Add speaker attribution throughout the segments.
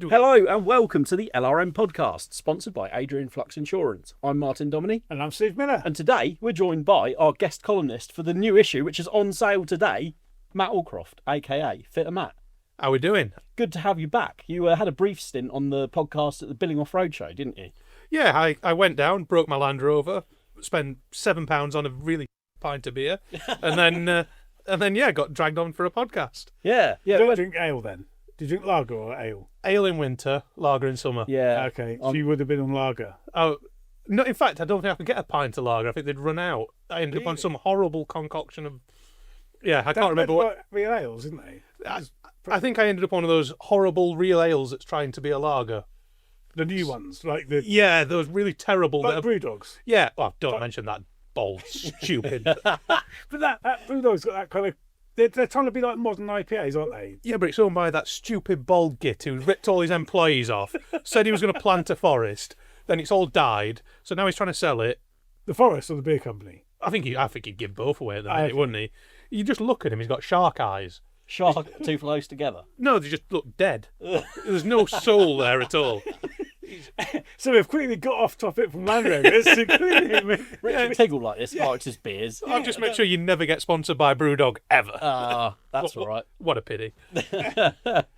Speaker 1: Hello and welcome to the LRM Podcast, sponsored by Adrian Flux Insurance. I'm Martin Dominy.
Speaker 2: And I'm Steve Miller.
Speaker 1: And today we're joined by our guest columnist for the new issue, which is on sale today, Mat Allcroft, a.k.a. Fitter Matt.
Speaker 3: How we doing?
Speaker 1: Good to have you back. You had a brief stint on the podcast at the Billing Off Road Show, didn't you?
Speaker 3: Yeah, I went down, broke my Land Rover, spent £7 on a really pint of beer, and then got dragged on for a podcast.
Speaker 1: Yeah.
Speaker 2: Don't drink ale then. Did you drink lager or ale?
Speaker 3: Ale in winter, lager in summer.
Speaker 1: Yeah.
Speaker 2: Okay, so you would have been on lager.
Speaker 3: Oh, no, in fact, I don't think I could get a pint of lager. I think they'd run out. I ended up on some horrible concoction of... Yeah, I can't remember what...
Speaker 2: Real ales, isn't they?
Speaker 3: I think I ended up on one of those horrible real ales that's trying to be a lager.
Speaker 2: The new ones, like the...
Speaker 3: Yeah, those really terrible...
Speaker 2: Like Brewdogs.
Speaker 3: Yeah, well, don't mention that bold, stupid...
Speaker 2: But that Brewdog's got that kind of... They're trying to be like modern IPAs, aren't they?
Speaker 3: Yeah, but it's owned by that stupid bald git who ripped all his employees off, said he was going to plant a forest, then it's all died, so now he's trying to sell it.
Speaker 2: The Forest or the beer company?
Speaker 3: I think he'd give both away at the minute, wouldn't he? You just look at him, he's got shark eyes.
Speaker 1: Shark, too close together.
Speaker 3: No, they just look dead. There's no soul there at all.
Speaker 2: So we've quickly got off topic from Land Rovers.
Speaker 1: Richard Tiggle like this, likes his beers.
Speaker 3: I'll just make sure you never get sponsored by Brewdog, ever.
Speaker 1: That's all right.
Speaker 3: What a pity.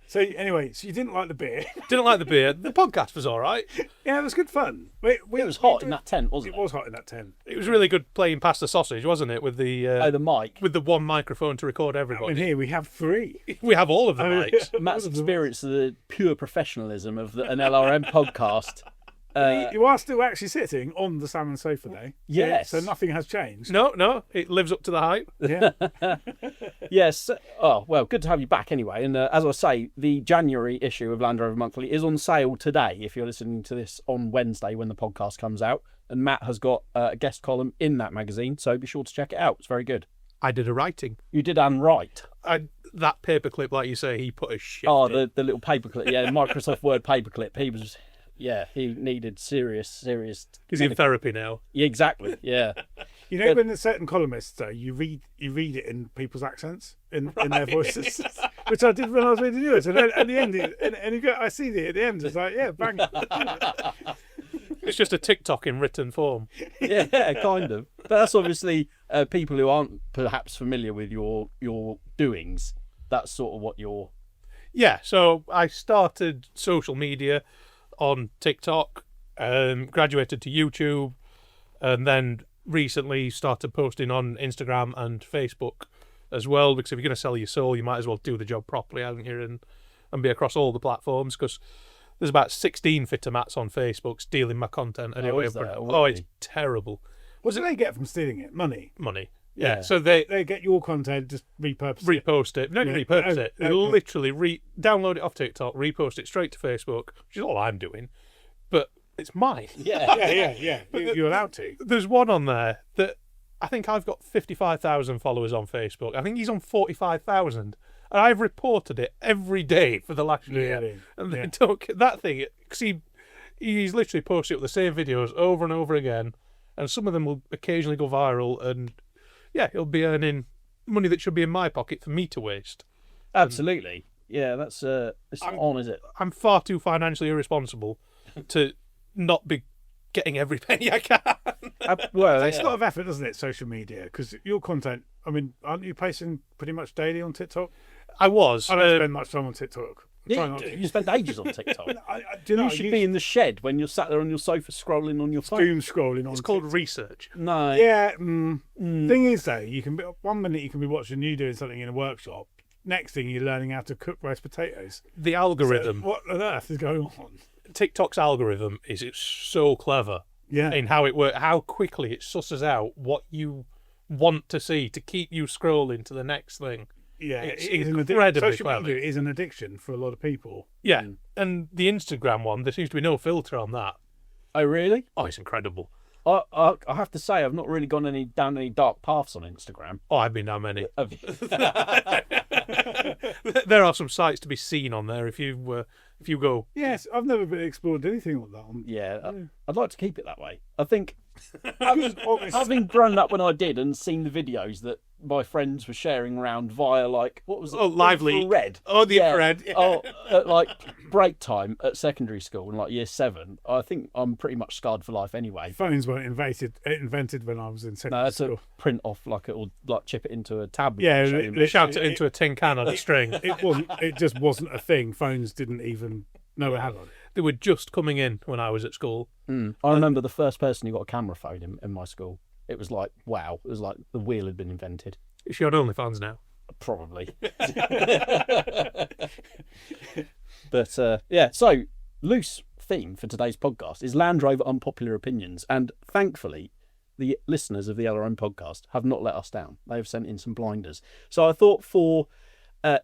Speaker 2: So anyway, you didn't like the beer.
Speaker 3: Didn't like the beer. The podcast was all right.
Speaker 2: Yeah, it was good fun.
Speaker 1: It was hot in that tent, wasn't it?
Speaker 2: It was hot in that tent.
Speaker 3: It was really good playing past the sausage, wasn't it? With the
Speaker 1: the mic.
Speaker 3: with the one microphone to record everybody.
Speaker 2: And here we have 3.
Speaker 3: We have all of the mics.
Speaker 1: Matt's experience of the pure professionalism of an LRM podcast.
Speaker 2: You are still actually sitting on the salmon sofa, though.
Speaker 1: Yes.
Speaker 2: So nothing has changed.
Speaker 3: No, it lives up to the hype.
Speaker 2: Yeah.
Speaker 1: Yes. Oh, well, good to have you back anyway. And as I say, the January issue of Land Rover Monthly is on sale today if you're listening to this on Wednesday when the podcast comes out. And Matt has got a guest column in that magazine, so be sure to check it out. It's very good.
Speaker 3: I did a writing.
Speaker 1: You did write.
Speaker 3: That paperclip, like you say, he put a shit
Speaker 1: Oh,
Speaker 3: in.
Speaker 1: the little paperclip. Yeah, Microsoft Word paperclip. He needed serious.
Speaker 3: He's in therapy now.
Speaker 1: Yeah, exactly. Yeah.
Speaker 2: You know, when there's certain columnists, though, you read it in people's accents, in their voices, which I did when I was reading yours. And at the end, I see it at the end. It's like, yeah, bang.
Speaker 3: It's just a TikTok in written form.
Speaker 1: Yeah, kind of. But that's obviously people who aren't perhaps familiar with your doings. That's sort of what you're...
Speaker 3: Yeah, so I started social media on TikTok, graduated to YouTube, and then recently started posting on Instagram and Facebook as well, because if you're going to sell your soul, you might as well do the job properly, haven't you, and be across all the platforms, because there's about 16 Fitter Mats on Facebook stealing my content. Anyway, it's terrible.
Speaker 2: What do they get from stealing it? Money.
Speaker 3: Yeah. So they
Speaker 2: get your content, just
Speaker 3: repost it. No, repurpose it. They literally download it off TikTok, repost it straight to Facebook, which is all I'm doing. But it's mine.
Speaker 2: Yeah. You're allowed to.
Speaker 3: There's one on there that I think I've got 55,000 followers on Facebook. I think he's on 45,000. And I've reported it every day for the last year. And they don't get that thing. Because he's literally posted up the same videos over and over again. And some of them will occasionally go viral. And yeah, he'll be earning money that should be in my pocket for me to waste.
Speaker 1: Absolutely. Yeah, that's it's on, is it?
Speaker 3: I'm far too financially irresponsible to not be getting every penny I can.
Speaker 2: Well, it's a lot of effort, doesn't it, social media? Because your content, I mean, aren't you posting pretty much daily on TikTok?
Speaker 3: I was.
Speaker 2: I don't spend much time on TikTok.
Speaker 1: You spend ages on TikTok.
Speaker 2: You
Speaker 1: should be in the shed when you're sat there on your sofa scrolling on your phone.
Speaker 2: Doom scrolling on.
Speaker 3: It's called research.
Speaker 1: No.
Speaker 2: Yeah. Thing is, though, you can be 1 minute you can be watching you doing something in a workshop. Next thing you're learning how to cook roast potatoes.
Speaker 3: The algorithm.
Speaker 2: So what on earth is going on?
Speaker 3: TikTok's algorithm is so clever.
Speaker 2: Yeah.
Speaker 3: In how it works, how quickly it susses out what you want to see to keep you scrolling to the next thing.
Speaker 2: Yeah,
Speaker 3: it's
Speaker 2: incredibly
Speaker 3: social
Speaker 2: clever.
Speaker 3: media
Speaker 2: is an addiction for a lot of people.
Speaker 3: Yeah, and the Instagram one, there seems to be no filter on that.
Speaker 1: Oh, really?
Speaker 3: Oh, it's incredible.
Speaker 1: I have to say, I've not really gone down any dark paths on Instagram.
Speaker 3: Oh, I've been down many.
Speaker 1: Have you?
Speaker 3: There are some sites to be seen on there if you go.
Speaker 2: Yes, I've never explored anything like that.
Speaker 1: Yeah, I'd like to keep it that way. I think having grown up when I did and seen the videos that my friends were sharing around via like what was it?
Speaker 3: Oh, Lively.
Speaker 1: Infrared.
Speaker 3: Oh, the infrared. Yeah.
Speaker 1: Oh, at like break time at secondary school in like year 7. I think I'm pretty much scarred for life anyway.
Speaker 2: Phones weren't invented when I was in
Speaker 1: No,
Speaker 2: secondary
Speaker 1: that's
Speaker 2: school.
Speaker 1: a print off like it or like chip it into a tab.
Speaker 2: Yeah,
Speaker 3: Shout it into a tin can on a string.
Speaker 2: It wasn't. It just wasn't a thing. Phones didn't even know it had one.
Speaker 3: They were just coming in when I was at school.
Speaker 1: I remember the first person who got a camera phone in my school. It was like, wow. It was like the wheel had been invented.
Speaker 3: Is she on OnlyFans now?
Speaker 1: Probably. But yeah, so loose theme for today's podcast is Land Rover unpopular opinions. And thankfully, the listeners of the LRM podcast have not let us down. They have sent in some blinders. So I thought for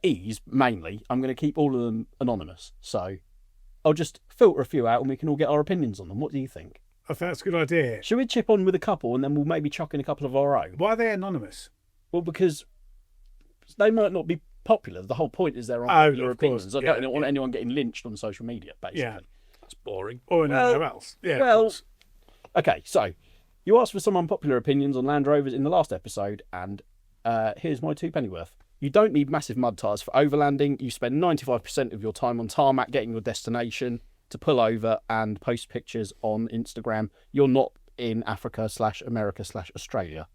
Speaker 1: ease, mainly, I'm going to keep all of them anonymous. So I'll just filter a few out and we can all get our opinions on them. What do you think?
Speaker 2: I think that's a good idea.
Speaker 1: Should we chip on with a couple and then we'll maybe chuck in a couple of our own?
Speaker 2: Why are they anonymous?
Speaker 1: Well, because they might not be popular. The whole point is they're unpopular
Speaker 2: of course.
Speaker 1: opinions. I don't want anyone getting lynched on social media, basically.
Speaker 2: Yeah.
Speaker 3: That's boring.
Speaker 2: Or anywhere else. Yeah.
Speaker 1: Well, okay, so you asked for some unpopular opinions on Land Rovers in the last episode, and here's my 2 pennyworth. You don't need massive mud tyres for overlanding. You spend 95% of your time on tarmac getting your destination to pull over and post pictures on Instagram. You're not in Africa/America/Australia.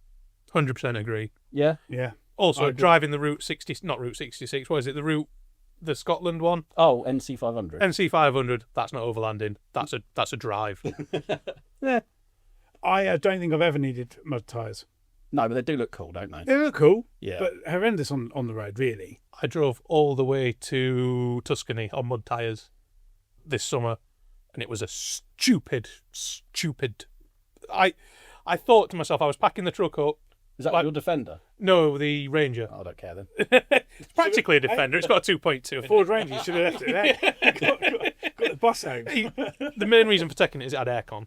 Speaker 3: 100% agree.
Speaker 1: Yeah?
Speaker 2: Yeah.
Speaker 3: Also, driving the Route 60, not Route 66, what is it? The Scotland one?
Speaker 1: Oh, NC 500.
Speaker 3: NC 500, that's not overlanding. That's a drive.
Speaker 1: Yeah.
Speaker 2: I don't think I've ever needed mud tyres.
Speaker 1: No, but they do look cool, don't they?
Speaker 2: They look cool,
Speaker 1: Yeah.
Speaker 2: but horrendous on the road, really.
Speaker 3: I drove all the way to Tuscany on mud tyres this summer, and it was a stupid. I thought to myself, I was packing the truck up.
Speaker 1: Is that your Defender?
Speaker 3: No, the Ranger.
Speaker 1: Oh, I don't care then.
Speaker 3: It's practically a Defender. It's got a 2.2.
Speaker 2: Ford Ranger, you should have left it there. got the bus out.
Speaker 3: The main reason for taking it is it had aircon.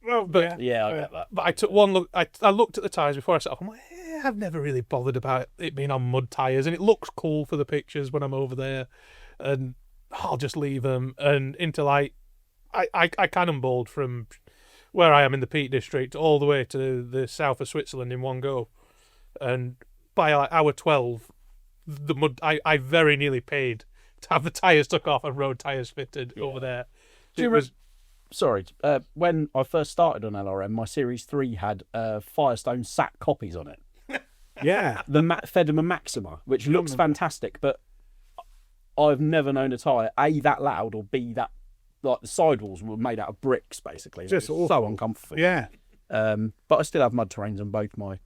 Speaker 2: Well,
Speaker 3: But
Speaker 1: Yeah, I get that.
Speaker 3: But I took one look. I looked at the tyres before I set off. I'm like, I've never really bothered about it being on mud tyres, and it looks cool for the pictures when I'm over there, and I'll just leave them. And until I cannonballed from where I am in the Peak District all the way to the south of Switzerland in one go, and by like hour 12, the mud. I very nearly paid to have the tyres took off and road tyres fitted over there.
Speaker 1: Sorry, when I first started on LRM, my Series 3 had Firestone SAT copies on it.
Speaker 2: yeah.
Speaker 1: The Fedema Maxima, which looks fantastic, but I've never known a tyre, A, that loud, or B, that, like, the sidewalls were made out of bricks, basically.
Speaker 2: Just
Speaker 1: it was
Speaker 2: awful.
Speaker 1: so uncomfortable.
Speaker 2: Yeah.
Speaker 1: But I still have mud terrains on both my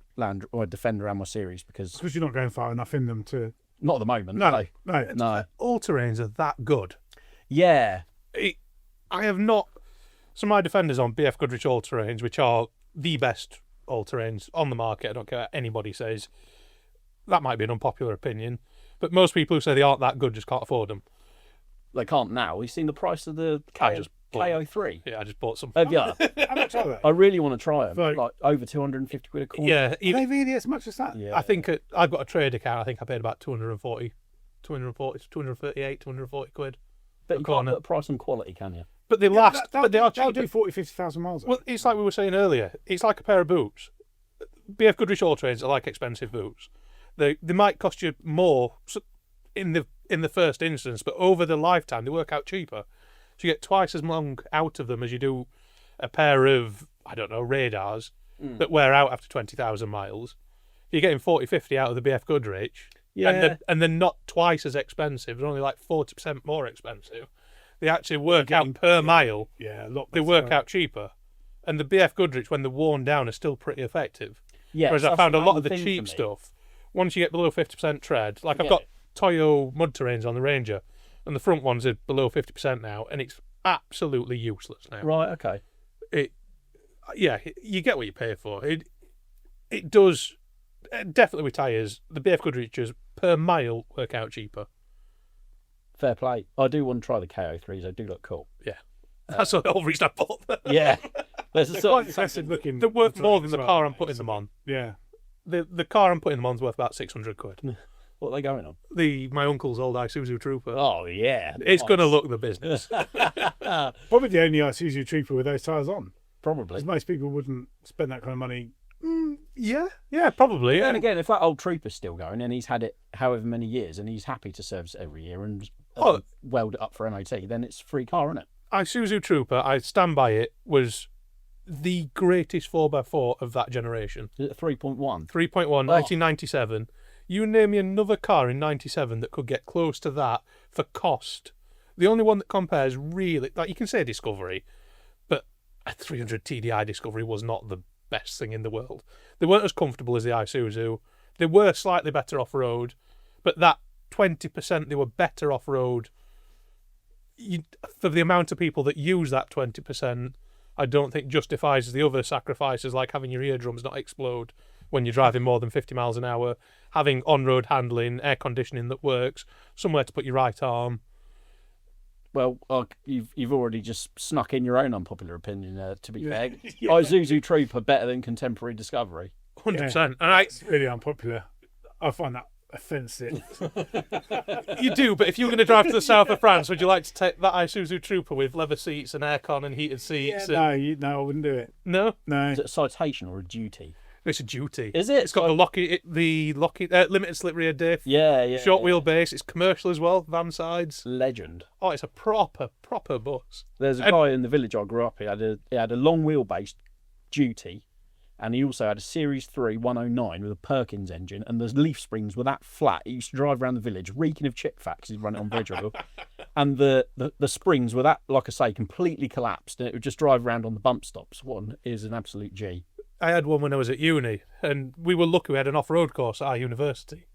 Speaker 1: Defender and my Series, because
Speaker 2: Because you're not going far enough in them to...
Speaker 1: not at the moment.
Speaker 2: No.
Speaker 1: No.
Speaker 3: All terrains are that good.
Speaker 1: Yeah.
Speaker 3: I have not. So my Defender's on BF Goodrich all terrains, which are the best all terrains on the market. I don't care what anybody says. That might be an unpopular opinion, but most people who say they aren't that good just can't afford them.
Speaker 1: They can't now. You've seen the price of the
Speaker 3: I just bought-
Speaker 1: KO3.
Speaker 3: Yeah, I just bought some.
Speaker 1: Yeah.
Speaker 2: How much are they?
Speaker 1: I really want to try them.
Speaker 2: Like-
Speaker 1: Like over 250 quid a corner.
Speaker 3: Yeah,
Speaker 2: Are they really as much as that?
Speaker 1: Yeah.
Speaker 3: I think I've got a trade account. I think I paid about 240, 238, 240 quid.
Speaker 1: But you can't
Speaker 3: corner.
Speaker 1: put a price on quality, can you?
Speaker 3: But they last.
Speaker 2: They'll
Speaker 3: but they are
Speaker 2: they'll
Speaker 3: cheap.
Speaker 2: do 50,000 miles.
Speaker 3: Well, it's like we were saying earlier. It's like a pair of boots. BF Goodrich all terrains are like expensive boots. They might cost you more in the first instance, but over the lifetime they work out cheaper. So you get twice as long out of them as you do a pair of, I don't know, radars that wear out after 20,000 miles. You're getting 40, 50 out of the BF Goodrich.
Speaker 1: Yeah.
Speaker 3: And they're not twice as expensive. They're only like 40% more expensive. They actually work out per mile.
Speaker 2: Yeah, a lot
Speaker 3: They
Speaker 2: better.
Speaker 3: work out cheaper. And the BF Goodrich, when they're worn down, are still pretty effective.
Speaker 1: Yeah.
Speaker 3: Whereas I found a lot of the cheap stuff, once you get below 50% tread, like I've
Speaker 1: Forget
Speaker 3: got
Speaker 1: it.
Speaker 3: Toyo mud terrains on the Ranger, and the front ones are below 50% now, and it's absolutely useless now.
Speaker 1: Right, okay.
Speaker 3: You get what you pay for. It does, definitely with tyres, the BF Goodriches per mile work out cheaper.
Speaker 1: Fair play. I do want to try the KO3s. They do look cool.
Speaker 3: Yeah. That's the whole reason I bought them.
Speaker 1: Yeah. There's a
Speaker 2: They're
Speaker 1: sort
Speaker 2: quite
Speaker 1: of,
Speaker 2: impressive looking.
Speaker 3: They're worth
Speaker 2: as
Speaker 3: more than the
Speaker 2: well.
Speaker 3: car I'm putting them on.
Speaker 2: Yeah.
Speaker 3: The car I'm putting them on is worth about 600 quid.
Speaker 1: what are they going on?
Speaker 3: My uncle's old Isuzu Trooper.
Speaker 1: Oh, yeah.
Speaker 3: It's going to look the business.
Speaker 2: Probably the only Isuzu Trooper with those tyres on.
Speaker 1: Probably.
Speaker 2: Because most people wouldn't spend that kind of money
Speaker 3: Yeah, probably.
Speaker 1: And again, if that old Trooper's still going and he's had it however many years and he's happy to service it every year and weld it up for MOT, then it's a free car, isn't it?
Speaker 3: Isuzu Trooper, I stand by it, was the greatest 4x4 of that generation.
Speaker 1: Is it a 3.1?
Speaker 3: 3.1, 1997. You name me another car in 97 that could get close to that for cost. The only one that compares really, like you can say Discovery, but a 300 TDI Discovery was not the best thing in the world. They weren't as comfortable as the Isuzu. They were slightly better off-road, but that 20% they were better off-road, for the amount of people that use that 20%, I don't think justifies the other sacrifices like having your eardrums not explode when you're driving more than 50 miles an hour, having on-road handling, air conditioning that works, somewhere to put your right arm.
Speaker 1: Well, you've already just snuck in your own unpopular opinion, to be fair. Isuzu Trooper better than contemporary Discovery.
Speaker 3: 100%.
Speaker 2: And it's really unpopular. I find that offensive.
Speaker 3: You do, but if you were going to drive to the south of France, would you like to take that Isuzu Trooper with leather seats and aircon and heated seats?
Speaker 2: No, I wouldn't do it.
Speaker 3: No?
Speaker 2: No.
Speaker 1: Is it a citation or a duty?
Speaker 3: It's a duty.
Speaker 1: Is it?
Speaker 3: It's got the limited slip rear diff.
Speaker 1: Yeah.
Speaker 3: Short wheelbase. It's commercial as well. Van sides.
Speaker 1: Legend.
Speaker 3: Oh, it's a proper bus.
Speaker 1: There's a guy in the village I grew up in. He had a long wheelbase duty, and he also had a Series 3 109 with a Perkins engine, and the leaf springs were that flat. He used to drive around the village reeking of chip fat because he'd run it on bridge oil. And the springs were that, like I say, completely collapsed, and it would just drive around on the bump stops. One is an absolute G.
Speaker 3: I had one when I was at uni, and we were lucky we had an off-road course at our university.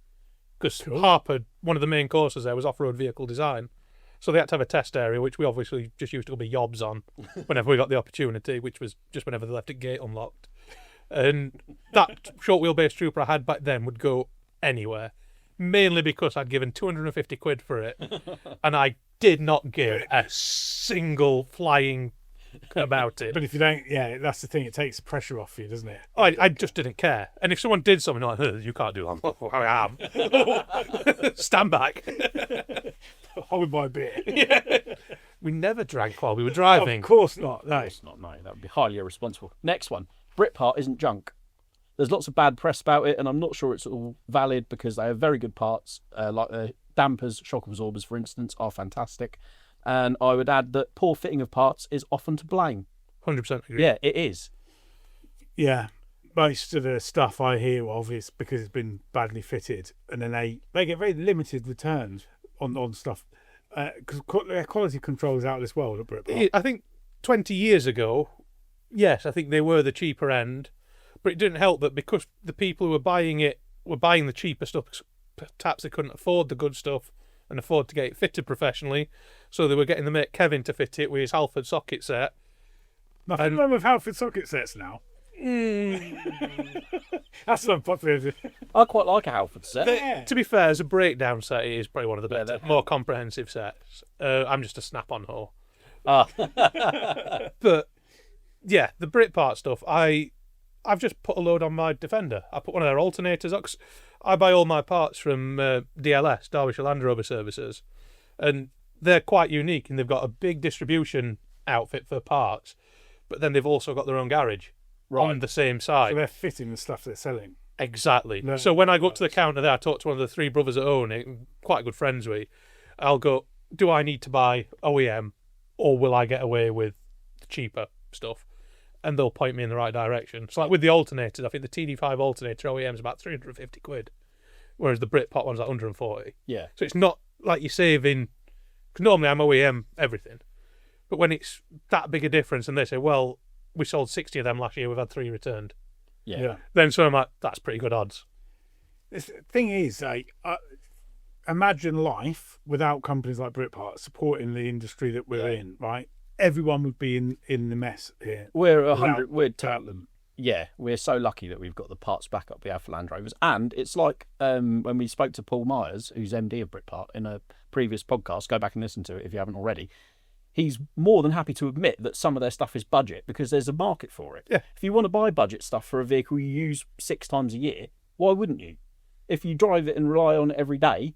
Speaker 3: Because Harper, one of the main courses there was off-road vehicle design. So they had to have a test area, which we obviously just used to go be yobs on whenever we got the opportunity, which was just whenever they left a gate unlocked. And that short wheelbase Trooper I had back then would go anywhere, mainly because I'd given 250 quid for it, and I did not give a single flying about it.
Speaker 2: But if you don't, that's the thing. It takes pressure off you, doesn't it?
Speaker 3: I just didn't care. And if someone did something like, you can't do that. Oh, I am. Stand back.
Speaker 2: Hold my beer.
Speaker 3: Yeah. We never drank while we were driving.
Speaker 2: Of course not. No.
Speaker 1: It's not, no. That would be highly irresponsible. Next one. Britpart isn't junk. There's lots of bad press about it, and I'm not sure it's all valid because they have very good parts, like the dampers, shock absorbers, for instance, are fantastic. And I would add that poor fitting of parts is often to blame.
Speaker 3: 100% agree.
Speaker 1: Yeah, it is.
Speaker 2: Yeah. Most of the stuff I hear of is because it's been badly fitted, and then they get very limited returns on stuff because their quality control is out of this world at Britpart.
Speaker 3: I think 20 years ago, yes, I think they were the cheaper end, but it didn't help that because the people who were buying it were buying the cheaper stuff, perhaps they couldn't afford the good stuff and afford to get it fitted professionally, so they were getting the mate Kevin to fit it with his Halford socket set.
Speaker 2: Nothing wrong with Halford socket sets now. That's unpopular.
Speaker 1: I quite like a Halford set.
Speaker 3: To be fair, as a breakdown set, it is probably one of the better, more comprehensive sets. I'm just a snap-on whore. But yeah, the Britpart stuff, I've just put a load on my Defender. I put one of their alternators on. I buy all my parts from DLS, Derbyshire Land Rover Services, and they're quite unique, and they've got a big distribution outfit for parts, but then they've also got their own garage on the same site.
Speaker 2: So they're fitting the stuff they're selling.
Speaker 3: Exactly. No, so when I go up to the counter there, I talk to one of the three brothers that own it, quite good friends with. I'll go, do I need to buy OEM, or will I get away with the cheaper stuff? And they'll point me in the right direction. So like with the alternators, I think the TD5 alternator OEM is about 350 quid, whereas the Britpart one's like 140.
Speaker 1: Yeah.
Speaker 3: So it's not like you're saving, because normally I'm OEM everything, but when it's that big a difference and they say, well, we sold 60 of them last year, we've had 3 returned.
Speaker 1: Yeah.
Speaker 3: Then so I'm like, that's pretty good odds.
Speaker 2: The thing is, imagine life without companies like Britpart supporting the industry that we're in, right? Everyone would be in the mess here.
Speaker 1: We're 100.
Speaker 2: Without them.
Speaker 1: Yeah, we're so lucky that we've got the parts backup we have for Land Rovers. And it's like when we spoke to Paul Myers, who's MD of Britpart, in a previous podcast, go back and listen to it if you haven't already. He's more than happy to admit that some of their stuff is budget because there's a market for it.
Speaker 3: Yeah.
Speaker 1: If you want to buy budget stuff for a vehicle you use 6 times a year, why wouldn't you? If you drive it and rely on it every day,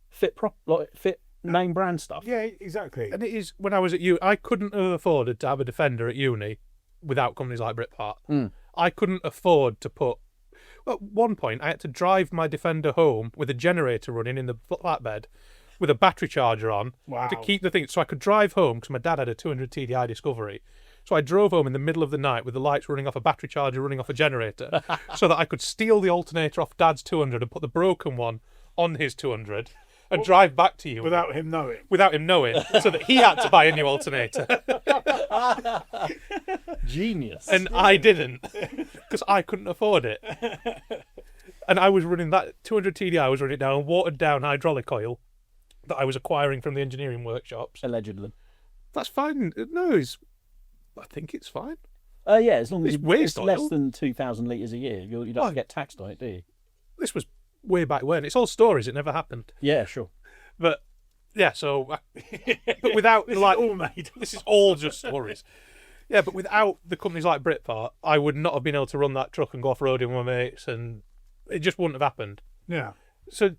Speaker 1: fit name brand stuff.
Speaker 2: Yeah, exactly.
Speaker 3: And it is, when I was at uni, I couldn't have afforded to have a Defender at uni without companies like Britpart. I couldn't afford to put. At one point, I had to drive my Defender home with a generator running in the flatbed, with a battery charger on to keep the thing, so I could drive home because my dad had a 200 TDI Discovery. So I drove home in the middle of the night with the lights running off a battery charger, running off a generator, so that I could steal the alternator off Dad's 200 and put the broken one on his 200 and drive back to you.
Speaker 2: Without him knowing.
Speaker 3: Without him knowing, so that he had to buy a new alternator.
Speaker 1: Genius.
Speaker 3: And I didn't, because I couldn't afford it. And I was running that 200 TDI, I was running it down watered down hydraulic oil that I was acquiring from the engineering workshops.
Speaker 1: Allegedly.
Speaker 3: That's fine. No, I think it's fine.
Speaker 1: Yeah, as long as
Speaker 3: It's waste
Speaker 1: it's less
Speaker 3: oil.
Speaker 1: than 2,000 litres a year, you don't get taxed on it, do you?
Speaker 3: This was way back when. It's all stories. It never happened.
Speaker 1: Yeah, sure.
Speaker 3: But yeah, so but without
Speaker 2: This
Speaker 3: like
Speaker 2: is all made.
Speaker 3: this is all just stories. Yeah, but without the companies like Britpart, I would not have been able to run that truck and go off roading with my mates, and it just wouldn't have happened.
Speaker 2: Yeah.
Speaker 3: So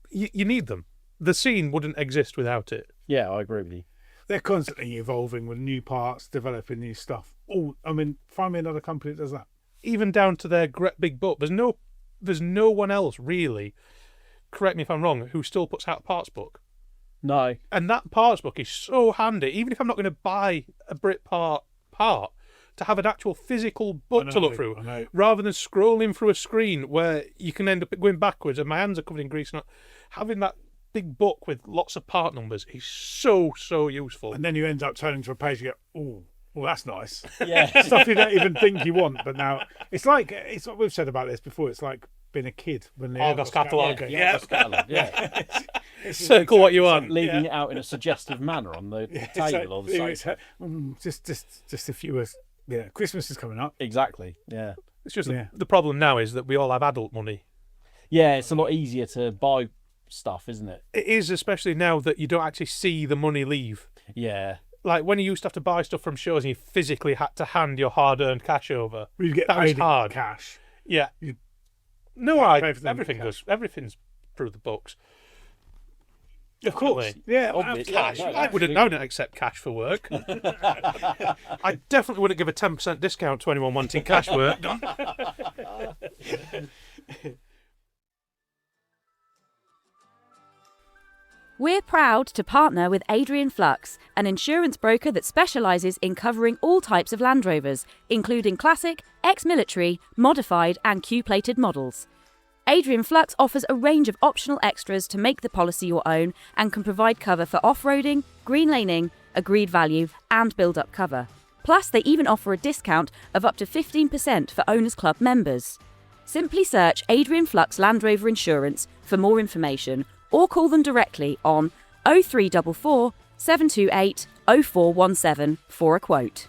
Speaker 3: you need them. The scene wouldn't exist without it.
Speaker 1: Yeah, I agree with you.
Speaker 2: They're constantly evolving with new parts, developing new stuff. Find me another company that does that.
Speaker 3: Even down to their big book. There's no one else really. Correct me if I'm wrong. Who still puts out a parts book?
Speaker 1: No.
Speaker 3: And that parts book is so handy. Even if I'm not going to buy a Britpart part, to have an actual physical book to look through,
Speaker 2: I know.
Speaker 3: rather than scrolling through a screen where you can end up going backwards and my hands are covered in grease. Having that big book with lots of part numbers is so useful.
Speaker 2: And then you end up turning to a page and you go, well, that's nice.
Speaker 1: Yeah.
Speaker 2: Stuff you don't even think you want. But now, it's what we've said about this before. It's like being a kid when the
Speaker 3: Argos catalogue.
Speaker 1: Yeah. That's catalogue, yeah.
Speaker 3: Circle what you want.
Speaker 1: Leaving it out in a suggestive manner on the table or the sofa.
Speaker 2: Just if you were, Christmas is coming up.
Speaker 1: Exactly, yeah.
Speaker 3: It's just the problem now is that we all have adult money.
Speaker 1: Yeah, it's a lot easier to buy stuff, isn't it?
Speaker 3: It is, especially now that you don't actually see the money leave.
Speaker 1: Yeah.
Speaker 3: Like when you used to have to buy stuff from shows and you physically had to hand your hard-earned cash over.
Speaker 2: You get
Speaker 3: that was
Speaker 2: paid in
Speaker 3: hard.
Speaker 2: cash.
Speaker 3: Yeah.
Speaker 2: You
Speaker 3: No,
Speaker 2: pay for them
Speaker 3: everything
Speaker 2: in
Speaker 3: goes. Everything's through the books.
Speaker 2: Of course. Yeah,
Speaker 1: Obviously.
Speaker 3: Cash.
Speaker 1: No,
Speaker 3: I wouldn't accept cash for work. I definitely wouldn't give a 10% discount to anyone wanting cash work done.
Speaker 4: We're proud to partner with Adrian Flux, an insurance broker that specialises in covering all types of Land Rovers, including classic, ex-military, modified and Q-plated models. Adrian Flux offers a range of optional extras to make the policy your own and can provide cover for off-roading, green laning, agreed value and build-up cover. Plus, they even offer a discount of up to 15% for Owners Club members. Simply search Adrian Flux Land Rover Insurance for more information or call them directly on 0344 728 0417 for a quote.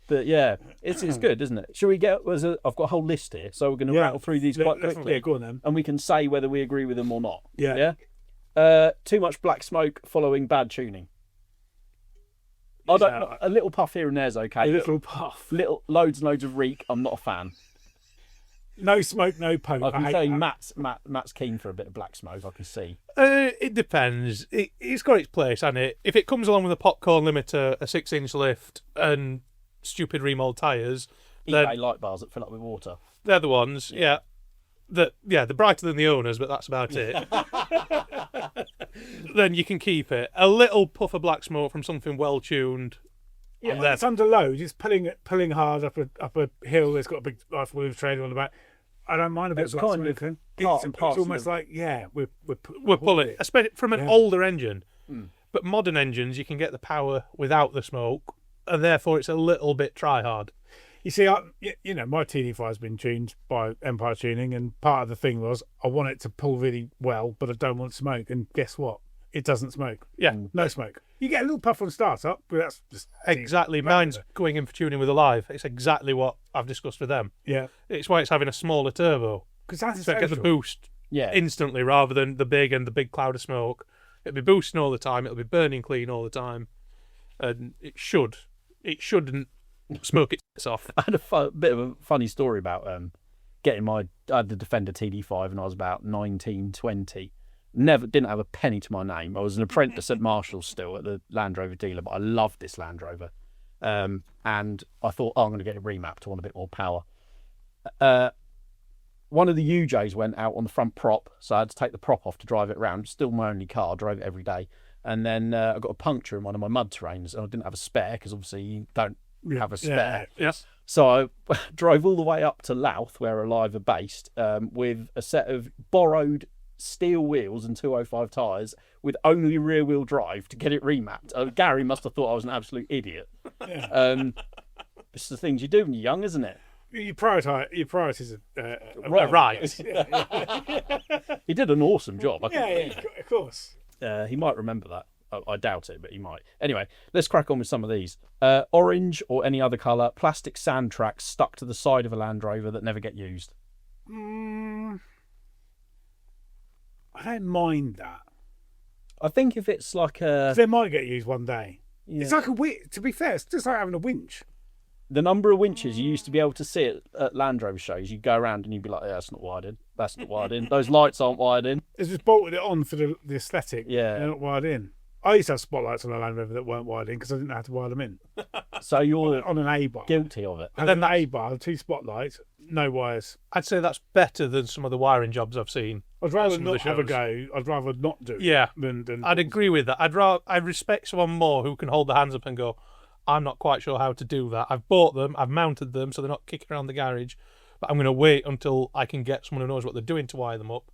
Speaker 1: But yeah, it's good, isn't it? Shall we get? I've got a whole list here, so we're going to rattle through these quite quickly.
Speaker 2: Yeah, go on then.
Speaker 1: And we can say whether we agree with them or not.
Speaker 2: Yeah.
Speaker 1: Yeah. Too much black smoke following bad tuning. A little puff here and there's okay.
Speaker 2: A little puff.
Speaker 1: Loads and loads of reek. I'm not a fan.
Speaker 2: No smoke, no poke.
Speaker 1: I can say Matt's keen for a bit of black smoke. I can see.
Speaker 3: It depends. It's got its place, hasn't it? If it comes along with a popcorn limiter, a 6-inch lift, and stupid remold tyres,
Speaker 1: eBay light bars that fill up with water.
Speaker 3: They're the ones. Yeah. They're brighter than the owners, but that's about it. Then you can keep it. A little puff of black smoke from something well tuned.
Speaker 2: Yeah, when it's under load. It's pulling hard up a hill. It's got a big life-wheel trailer on the back. I don't mind a bit of black smoke. It's almost like we're
Speaker 3: pulling, especially from an older engine. But modern engines, you can get the power without the smoke, and therefore it's a little bit try-hard.
Speaker 2: You see, my TD5 has been tuned by Empire Tuning, and part of the thing was I want it to pull really well, but I don't want smoke. And guess what? It doesn't smoke.
Speaker 3: Yeah.
Speaker 2: No smoke. You get a little puff on start-up, but that's just...
Speaker 3: Exactly. Mine's going in for tuning with Alive. It's exactly what I've discussed with them.
Speaker 2: Yeah.
Speaker 3: It's why it's having a smaller turbo.
Speaker 2: Because that's
Speaker 3: so I get the boost instantly rather than the big cloud of smoke. It'll be boosting all the time. It'll be burning clean all the time. And it shouldn't smoke its off.
Speaker 1: I had a bit of a funny story about I had the Defender TD5 and I was about 19, 20. Didn't have a penny to my name. I was an apprentice at Marshall's still at the Land Rover dealer, but I loved this Land Rover. And I thought, I'm going to get it remapped. I want a bit more power. One of the UJs went out on the front prop, so I had to take the prop off to drive it around. Still my only car, drove it every day. And then I got a puncture in one of my mud terrains, and I didn't have a spare, because obviously you don't have a spare.
Speaker 3: Yes.
Speaker 1: So I drove all the way up to Louth, where Alive are based, with a set of borrowed steel wheels and 205 tyres with only rear-wheel drive to get it remapped. Gary must have thought I was an absolute idiot.
Speaker 2: Yeah.
Speaker 1: It's the things you do when you're young, isn't it?
Speaker 2: Your priorities are
Speaker 3: Right.
Speaker 1: He did an awesome job.
Speaker 2: Yeah, of course.
Speaker 1: He might remember that. I doubt it, but he might. Anyway, let's crack on with some of these. Orange or any other colour, plastic sand tracks stuck to the side of a Land Rover that never get used.
Speaker 2: I don't mind that.
Speaker 1: I think if it's like a...
Speaker 2: They might get used one day.
Speaker 1: Yeah.
Speaker 2: It's like to be fair, it's just like having a winch.
Speaker 1: The number of winches you used to be able to see at Land Rover shows, you'd go around and you'd be like, that's not wired in. That's not wired in. Those lights aren't wired in.
Speaker 2: It's just bolted it on for the aesthetic.
Speaker 1: Yeah.
Speaker 2: They're not wired in. I used to have spotlights on a Land Rover that weren't wired in because I didn't know how to wire them in.
Speaker 1: So you're
Speaker 2: on an A-bar.
Speaker 1: guilty of it.
Speaker 2: And then the A-bar, 2 spotlights, no wires.
Speaker 3: I'd say that's better than some of the wiring jobs I've seen.
Speaker 2: I'd rather
Speaker 3: Some of the
Speaker 2: not have a
Speaker 3: shows.
Speaker 2: go. I'd rather not do it.
Speaker 3: Yeah.
Speaker 2: Than
Speaker 3: I'd agree with that. I respect someone more who can hold their hands up and go, I'm not quite sure how to do that. I've bought them, I've mounted them so they're not kicking around the garage, but I'm going to wait until I can get someone who knows what they're doing to wire them up,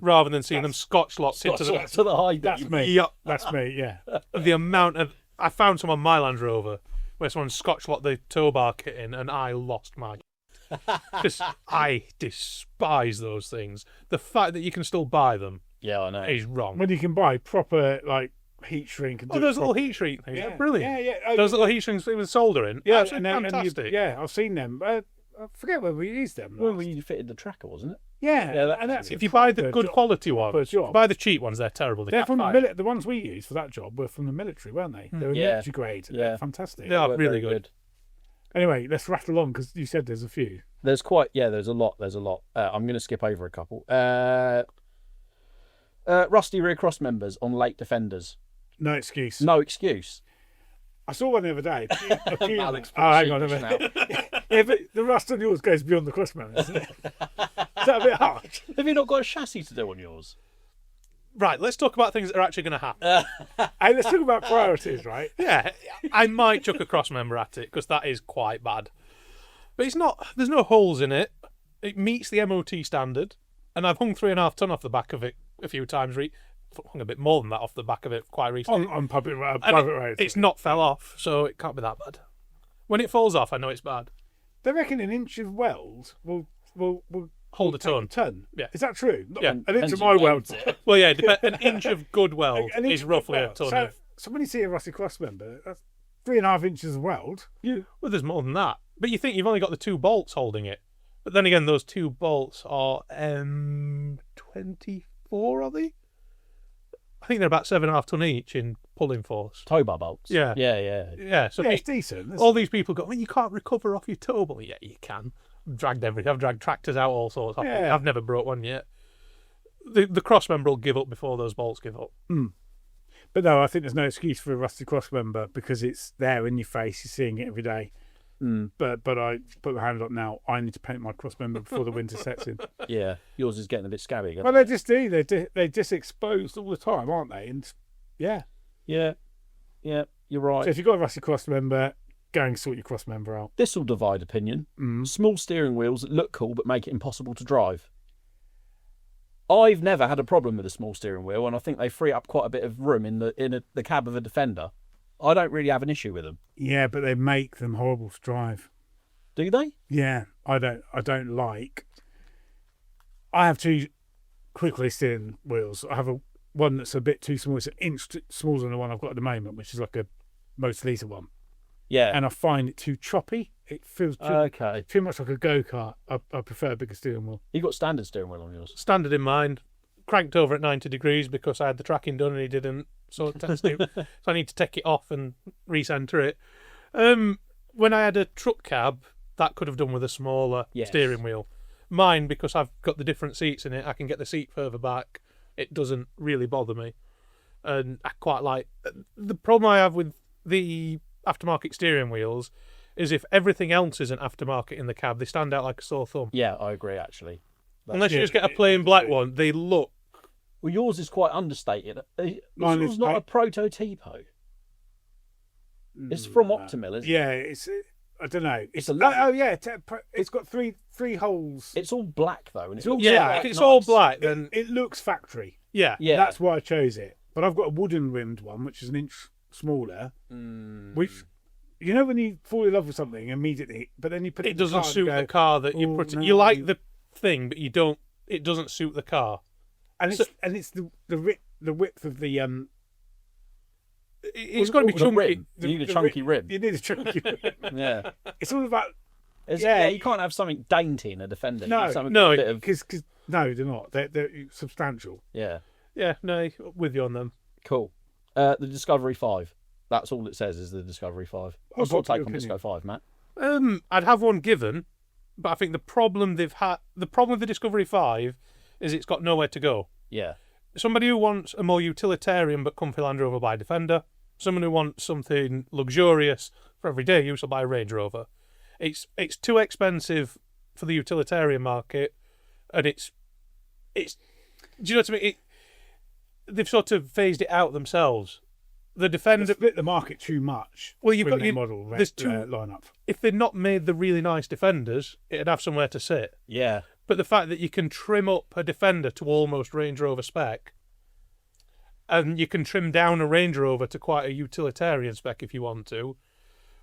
Speaker 3: rather than seeing them scotch locked into the...
Speaker 1: to the high
Speaker 2: That's
Speaker 1: beam.
Speaker 2: me.
Speaker 3: Yep.
Speaker 2: That's me, yeah.
Speaker 3: The amount of... I found some on my Land Rover where someone scotch locked the tow bar kit in and I lost my... Because I despise those things. The fact that you can still buy them
Speaker 1: Yeah, I know.
Speaker 3: is wrong.
Speaker 2: When you can buy proper, like, heat shrink. And
Speaker 3: Oh,
Speaker 2: do
Speaker 3: those
Speaker 2: it
Speaker 3: little
Speaker 2: proper.
Speaker 3: heat shrink things.
Speaker 2: Yeah.
Speaker 3: They're brilliant.
Speaker 2: Yeah, yeah. Oh,
Speaker 3: Those little heat shrinks with soldering.
Speaker 2: yeah,
Speaker 3: Absolutely fantastic.
Speaker 2: I've seen them. I forget where we used them.
Speaker 1: When
Speaker 2: last.
Speaker 1: we fitted the tracker, wasn't it?
Speaker 2: Yeah,
Speaker 1: Yeah,
Speaker 2: and that's
Speaker 3: If you buy the
Speaker 2: proper
Speaker 3: good
Speaker 2: job.
Speaker 3: quality
Speaker 2: Proper
Speaker 3: ones,
Speaker 2: job.
Speaker 3: if you buy the cheap ones, they're terrible. They
Speaker 2: They're
Speaker 3: can't
Speaker 2: from the
Speaker 3: fire.
Speaker 2: military. The ones we used for that job were from the military, weren't they? They were
Speaker 1: Yeah.
Speaker 2: military grade.
Speaker 1: Yeah.
Speaker 2: Fantastic.
Speaker 3: They are
Speaker 1: Worked
Speaker 3: really
Speaker 1: very
Speaker 3: good.
Speaker 2: Anyway, let's rattle on because you said there's a few.
Speaker 1: There's a lot. I'm going to skip over a couple. Rusty rear cross members on late Defenders.
Speaker 2: No excuse.
Speaker 1: No excuse.
Speaker 2: I saw one the other day. A few-
Speaker 1: Alex
Speaker 2: oh, hang on a
Speaker 1: sheepish
Speaker 2: minute. Yeah, but the rust on yours goes beyond the crossman, isn't it? Is that a bit harsh?
Speaker 1: Have you not got a chassis to do on yours?
Speaker 3: Right, let's talk about things that are actually going to happen.
Speaker 2: Hey, let's talk about priorities, right?
Speaker 3: Yeah, I might chuck a cross member at it because that is quite bad. But it's not. There's no holes in it. It meets the MOT standard, and I've hung 3.5 ton off the back of it a few times. Hung a bit more than that off the back of it quite recently.
Speaker 2: On public
Speaker 3: And
Speaker 2: private roads.
Speaker 3: It's not fell off, so it can't be that bad. When it falls off, I know it's bad.
Speaker 2: They reckon an inch of weld will
Speaker 3: Hold a
Speaker 2: take
Speaker 3: ton.
Speaker 2: a ton.
Speaker 3: Yeah.
Speaker 2: Is that true?
Speaker 3: Yeah.
Speaker 2: An inch of
Speaker 1: Depends
Speaker 2: my
Speaker 1: who
Speaker 2: weld.
Speaker 1: welds it.
Speaker 3: Well, yeah, an inch of good weld
Speaker 2: An inch
Speaker 3: is
Speaker 2: of
Speaker 3: roughly a
Speaker 2: weld.
Speaker 3: ton.
Speaker 2: So when you see a rusty cross member, that's 3.5 inches of weld.
Speaker 3: Well, there's more than that. But you think you've only got the 2 bolts holding it. But then again, those 2 bolts are 24, are they? I think they're about 7.5 ton each in pulling force.
Speaker 1: Tow bar bolts.
Speaker 3: Yeah.
Speaker 1: Yeah.
Speaker 3: So
Speaker 2: Yeah, it's decent.
Speaker 3: all these people go, well, you can't recover off your tow bolt. Yeah, you can. I've dragged everything. I've dragged tractors out, all sorts.
Speaker 2: Yeah.
Speaker 3: I've never broke one yet. The cross member will give up before those bolts give up.
Speaker 2: But no, I think there's no excuse for a rusty cross member because it's there in your face. You're seeing it every day. But I put my hand up now. I need to paint my cross member before the winter sets in.
Speaker 1: Yeah. Yours is getting a bit scabby again.
Speaker 2: Well, they just do. They're just exposed all the time, aren't they? And yeah.
Speaker 1: Yeah. Yeah. You're right.
Speaker 2: So if you've got a rusty cross member, go and sort your cross member out.
Speaker 1: This will divide opinion. Small steering wheels that look cool but make it impossible to drive. I've never had a problem with a small steering wheel, and I think they free up quite a bit of room in the cab of a Defender. I don't really have an issue with them.
Speaker 2: Yeah, but they make them horrible to drive.
Speaker 1: Do they?
Speaker 2: Yeah, I don't like. I have 2 quickly steering wheels. I have one that's a bit too small. It's an inch smaller than the one I've got at the moment, which is like a Motor Lisa one.
Speaker 1: Yeah.
Speaker 2: And I find it too choppy. It feels too much like a go-kart. I prefer a bigger steering wheel.
Speaker 1: You got standard steering wheel on yours.
Speaker 3: Standard in mind, cranked over at 90 degrees because I had the tracking done and he didn't. So I need to take it off and recenter it. When I had a truck cab, that could have done with a smaller
Speaker 1: Yes.
Speaker 3: steering wheel. Mine, because I've got the different seats in it, I can get the seat further back it doesn't really bother me. And I quite like... The problem I have with the aftermarket steering wheels is if everything else isn't aftermarket in the cab, they stand out like a sore thumb.
Speaker 1: Yeah, I agree, actually.
Speaker 3: Unless you just get a plain black one, they look...
Speaker 1: Well, yours is quite understated.
Speaker 2: Mine
Speaker 1: Yours
Speaker 2: is
Speaker 1: not a prototypo. It's from Optimal, isn't it?
Speaker 2: Yeah, it's. I don't know.
Speaker 1: It's a
Speaker 2: it's got three holes.
Speaker 1: It's all black, though. And
Speaker 2: It's all
Speaker 3: Yeah,
Speaker 2: black.
Speaker 3: if it's all black,
Speaker 2: It,
Speaker 3: then...
Speaker 2: it looks factory.
Speaker 3: Yeah.
Speaker 1: Yeah.
Speaker 2: That's why I chose it. But I've got a wooden rimmed one, which is an inch smaller. Which, you know, when you fall in love with something immediately, but then you put it.
Speaker 3: It
Speaker 2: in the
Speaker 3: doesn't
Speaker 2: car
Speaker 3: suit
Speaker 2: and
Speaker 3: the car that you
Speaker 2: "Oh,
Speaker 3: put...
Speaker 2: no,
Speaker 3: You like the thing, but you don't... It doesn't suit the car.
Speaker 2: And it's the width of the
Speaker 3: It's got to be
Speaker 1: The
Speaker 3: chunky.
Speaker 1: rim. You need a chunky rim.
Speaker 2: You need a chunky rim.
Speaker 1: Yeah.
Speaker 2: It's all about
Speaker 1: You can't have something dainty in a Defender. You
Speaker 2: No.
Speaker 1: need something
Speaker 3: No,
Speaker 1: a bit of,
Speaker 2: because no, they're not. They're substantial.
Speaker 1: yeah.
Speaker 3: Yeah, no, with you on them.
Speaker 1: Cool. The Discovery 5. That's all it says is the Discovery 5. What's your
Speaker 2: popular
Speaker 1: take on Disco 5, Matt?
Speaker 3: I'd have one given, but I think the problem with the Discovery 5 is it's got nowhere to go.
Speaker 1: Yeah.
Speaker 3: Somebody who wants a more utilitarian but comfy Land Rover will buy a Defender. Someone who wants something luxurious for everyday use will buy a Range Rover. It's too expensive for the utilitarian market, and it's do you know what I mean? They've sort of phased it out themselves. The Defender
Speaker 2: They split the market too much.
Speaker 3: Well, you've got
Speaker 2: the model
Speaker 3: there's two
Speaker 2: lineup.
Speaker 3: If they'd not made the really nice Defenders, it'd have somewhere to sit.
Speaker 1: Yeah.
Speaker 3: But the fact that you can trim up a Defender to almost Range Rover spec, and you can trim down a Range Rover to quite a utilitarian spec if you want to,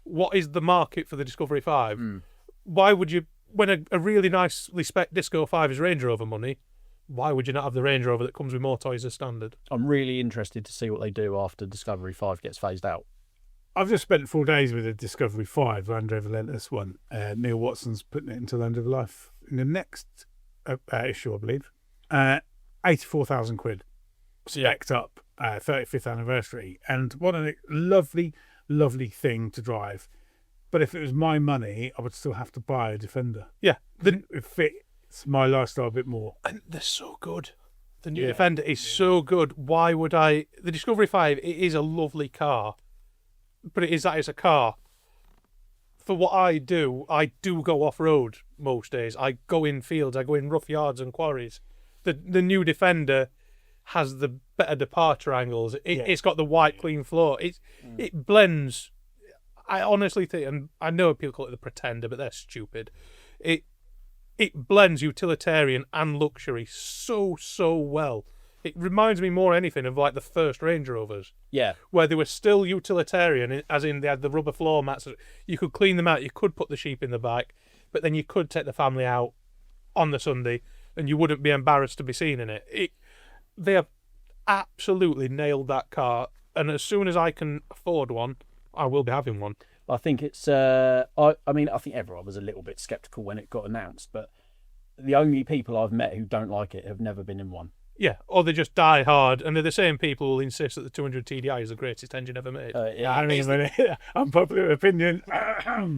Speaker 3: what is the market for the Discovery 5? Why would you, when a really nicely spec Disco 5 is Range Rover money, why would you not have the Range Rover that comes with more toys as standard?
Speaker 1: I'm really interested to see what they do after Discovery 5 gets phased out.
Speaker 2: I've just spent 4 days with a Discovery 5 Land Rover Relentless one. Neil Watson's putting it into Land Rover Life in the next issue, I believe. 84,000 quid. Spec'd up, 35th anniversary. And what a lovely, lovely thing to drive. But if it was my money, I would still have to buy a Defender.
Speaker 3: Yeah.
Speaker 2: It fits my lifestyle a bit more.
Speaker 3: And they're so good. The new Defender is so good. Why would I... The Discovery 5, it is a lovely car. But it is that it's a car. For what I do go off-road most days. I go in fields, I go in rough yards and quarries. The new Defender has the better departure angles. It's got the white, clean floor. It blends... I honestly think, and I know people call it the Pretender, but they're stupid. It blends utilitarian and luxury so well. It reminds me more anything of like the first Range Rovers.
Speaker 1: Yeah.
Speaker 3: Where they were still utilitarian, as in they had the rubber floor mats. You could clean them out, you could put the sheep in the back, but then you could take the family out on the Sunday and you wouldn't be embarrassed to be seen in it. They have absolutely nailed that car, and as soon as I can afford one, I will be having one.
Speaker 1: I think it's... I think everyone was a little bit sceptical when it got announced, but the only people I've met who don't like it have never been in one.
Speaker 3: Yeah, or they just die hard, and they're the same people who will insist that the 200 TDI is the greatest engine ever made.
Speaker 2: Unpopular opinion.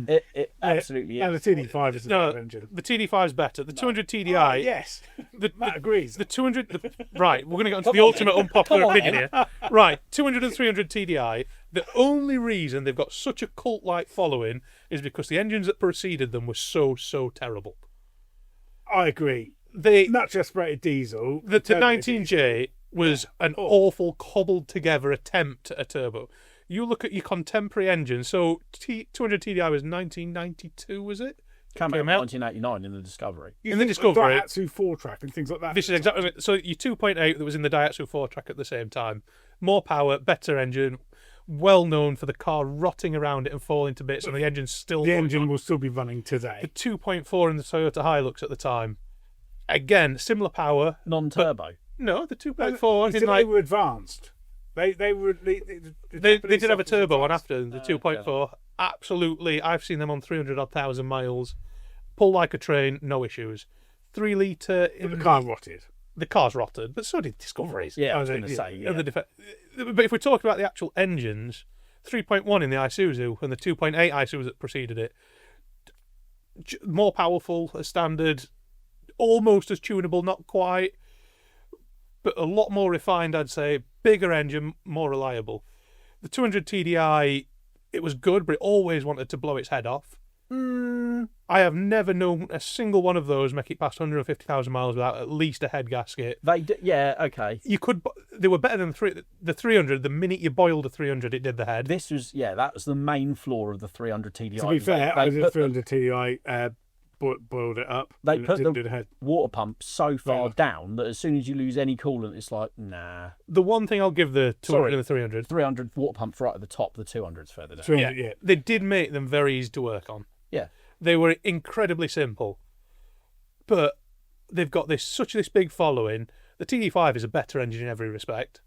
Speaker 1: It absolutely
Speaker 2: And
Speaker 1: is.
Speaker 2: the TD5 is a better engine.
Speaker 3: The TD5 is better. The 200 TDI...
Speaker 2: Yes,
Speaker 3: Matt
Speaker 2: Matt agrees.
Speaker 3: The 200... right, we're going to get onto the ultimate unpopular opinion here. Right, 200 and 300 TDI, the only reason they've got such a cult-like following is because the engines that preceded them were so terrible.
Speaker 2: I agree.
Speaker 3: They...
Speaker 2: Natural aspirated diesel.
Speaker 3: The 19J was an awful, cobbled-together attempt at a turbo. You look at your contemporary engine, so 200 TDI was 1992, was it?
Speaker 1: Came out in 1989 in the Discovery.
Speaker 3: In the Discovery.
Speaker 2: Daihatsu 4-track and things like that.
Speaker 3: This is exactly... So your 2.8 that was in the Daihatsu 4-track at the same time. More power, better engine, well known for the car rotting around it and falling to bits, and the engine's still...
Speaker 2: The engine will still be running today.
Speaker 3: The 2.4 in the Toyota Hilux at the time. Again, similar power.
Speaker 1: Non-turbo.
Speaker 3: No, the 2.4...
Speaker 2: They were advanced. They
Speaker 3: did have a turbo one after the 2.4. Absolutely, I've seen them on 300,000 miles. Pull like a train, no issues. 3 litre.
Speaker 2: The car rotted.
Speaker 3: The car's rotted, but so did Discoveries.
Speaker 1: Yeah, I was going to say. Yeah.
Speaker 3: But if we're talking about the actual engines, 3.1 in the Isuzu and the 2.8 Isuzu that preceded it, more powerful as standard, almost as tunable, not quite. but a lot more refined, I'd say. Bigger engine, more reliable. The 200 TDI, it was good, but it always wanted to blow its head off. I have never known a single one of those make it past 150,000 miles without at least a head gasket.
Speaker 1: Yeah, okay.
Speaker 3: They were better than the 300. The minute you boiled the 300, it did the head.
Speaker 1: That was the main flaw of the 300 TDI.
Speaker 2: To be fair, I did 300 TDI, boiled it up.
Speaker 1: They put
Speaker 2: didn't do the head.
Speaker 1: water pump so far down that as soon as you lose any coolant, it's like, nah.
Speaker 3: The one thing I'll give the 200 and the 300.
Speaker 1: 300 water pump right at the top, the 200's further down.
Speaker 2: 300, yeah.
Speaker 3: They did make them very easy to work on.
Speaker 1: Yeah.
Speaker 3: They were incredibly simple. But they've got such this big following. The TD5 is a better engine in every respect.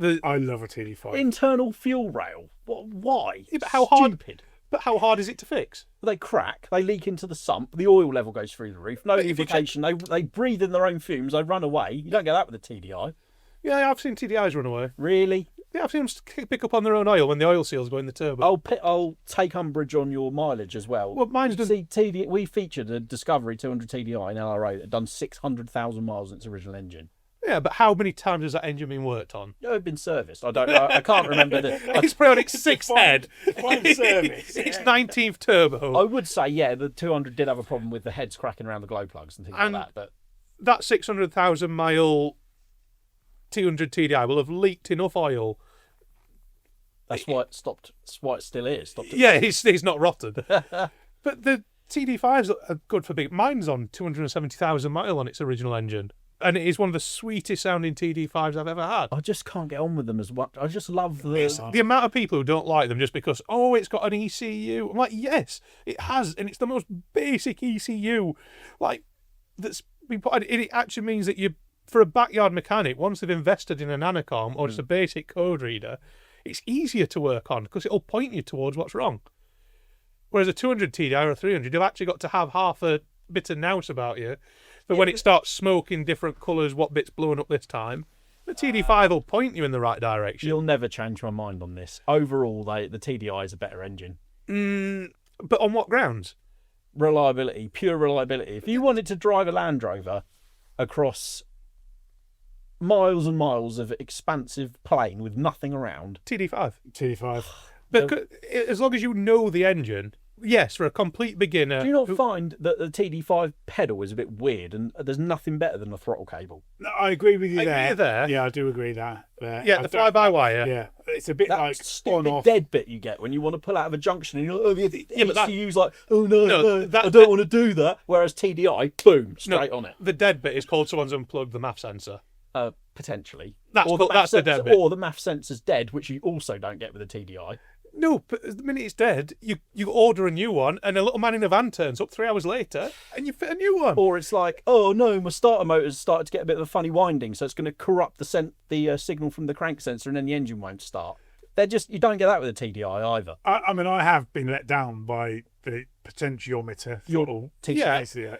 Speaker 2: I love a TD5.
Speaker 1: Internal fuel rail. Why?
Speaker 3: Yeah, but how hard?
Speaker 1: Stupid.
Speaker 3: But how hard is it to fix?
Speaker 1: They crack, they leak into the sump, the oil level goes through the roof, no lubrication, they breathe in their own fumes, they run away. You don't get that with a TDI.
Speaker 3: Yeah, I've seen TDIs run away.
Speaker 1: Really?
Speaker 3: Yeah, I've seen them pick up on their own oil when the oil seals go in the turbo.
Speaker 1: I'll take umbrage on your mileage as well.
Speaker 3: Well, mine's
Speaker 1: TDI. We featured a Discovery 200 TDI in LRA that had done 600,000 miles in its original engine.
Speaker 3: Yeah, but how many times has that engine been worked on?
Speaker 1: No, it had been serviced. I don't know. I can't remember.
Speaker 3: It's probably on its sixth head.
Speaker 2: Fine service.
Speaker 3: Its 19th turbo.
Speaker 1: I would say, yeah, the 200 did have a problem with the heads cracking around the glow plugs and things like that. But
Speaker 3: that 600,000 mile 200 TDI will have leaked enough oil.
Speaker 1: that's why it stopped. That's why it still is.
Speaker 3: It's not rotten. But the TD5s are good for big. Mine's on 270,000 mile on its original engine. And it is one of the sweetest sounding TD5s I've ever had.
Speaker 1: I just can't get on with them as much. I just love the
Speaker 3: amount of people who don't like them just because, it's got an ECU. I'm like, yes, it has. And it's the most basic ECU. That's been put. It actually means that for a backyard mechanic, once they've invested in an Anacom or just a basic code reader, it's easier to work on because it'll point you towards what's wrong. Whereas a 200 TDI or a 300, you've actually got to have half a bit of nous about you. But when it starts smoking different colours, what bit's blowing up this time, the TD5 will point you in the right direction.
Speaker 1: You'll never change my mind on this. Overall, the TDI is a better engine.
Speaker 3: But on what grounds?
Speaker 1: Reliability, pure reliability. If you wanted to drive a Land Rover across miles and miles of expansive plain with nothing around,
Speaker 2: TD5.
Speaker 3: But as long as you know the engine... Yes, for a complete beginner.
Speaker 1: Do you not find that the TD5 pedal is a bit weird and there's nothing better than a throttle cable?
Speaker 2: No, I agree with you there.
Speaker 3: there.
Speaker 2: Yeah, I do agree that.
Speaker 3: Yeah, the fly-by-wire.
Speaker 2: Yeah, it's a bit
Speaker 1: that
Speaker 2: like
Speaker 1: stupid
Speaker 2: on-off.
Speaker 1: dead bit you get when you want to pull out of a junction and you're like,
Speaker 3: but that...
Speaker 1: ECU's like, no, I don't want to do that. Whereas TDI, boom, straight on it.
Speaker 3: The dead bit is called someone's unplugged the MAF sensor.
Speaker 1: Potentially.
Speaker 3: That's the dead bit.
Speaker 1: Or the MAF sensor's dead, which you also don't get with a TDI.
Speaker 3: No, but the minute it's dead, you order a new one, and a little man in a van turns up 3 hours later, and you fit a new one.
Speaker 1: Or it's like, oh no, my starter motor's started to get a bit of a funny winding, so it's going to corrupt the signal from the crank sensor, and then the engine won't start. You don't get that with a TDI either.
Speaker 2: I mean, I have been let down by the potentiometer throttle. ECU.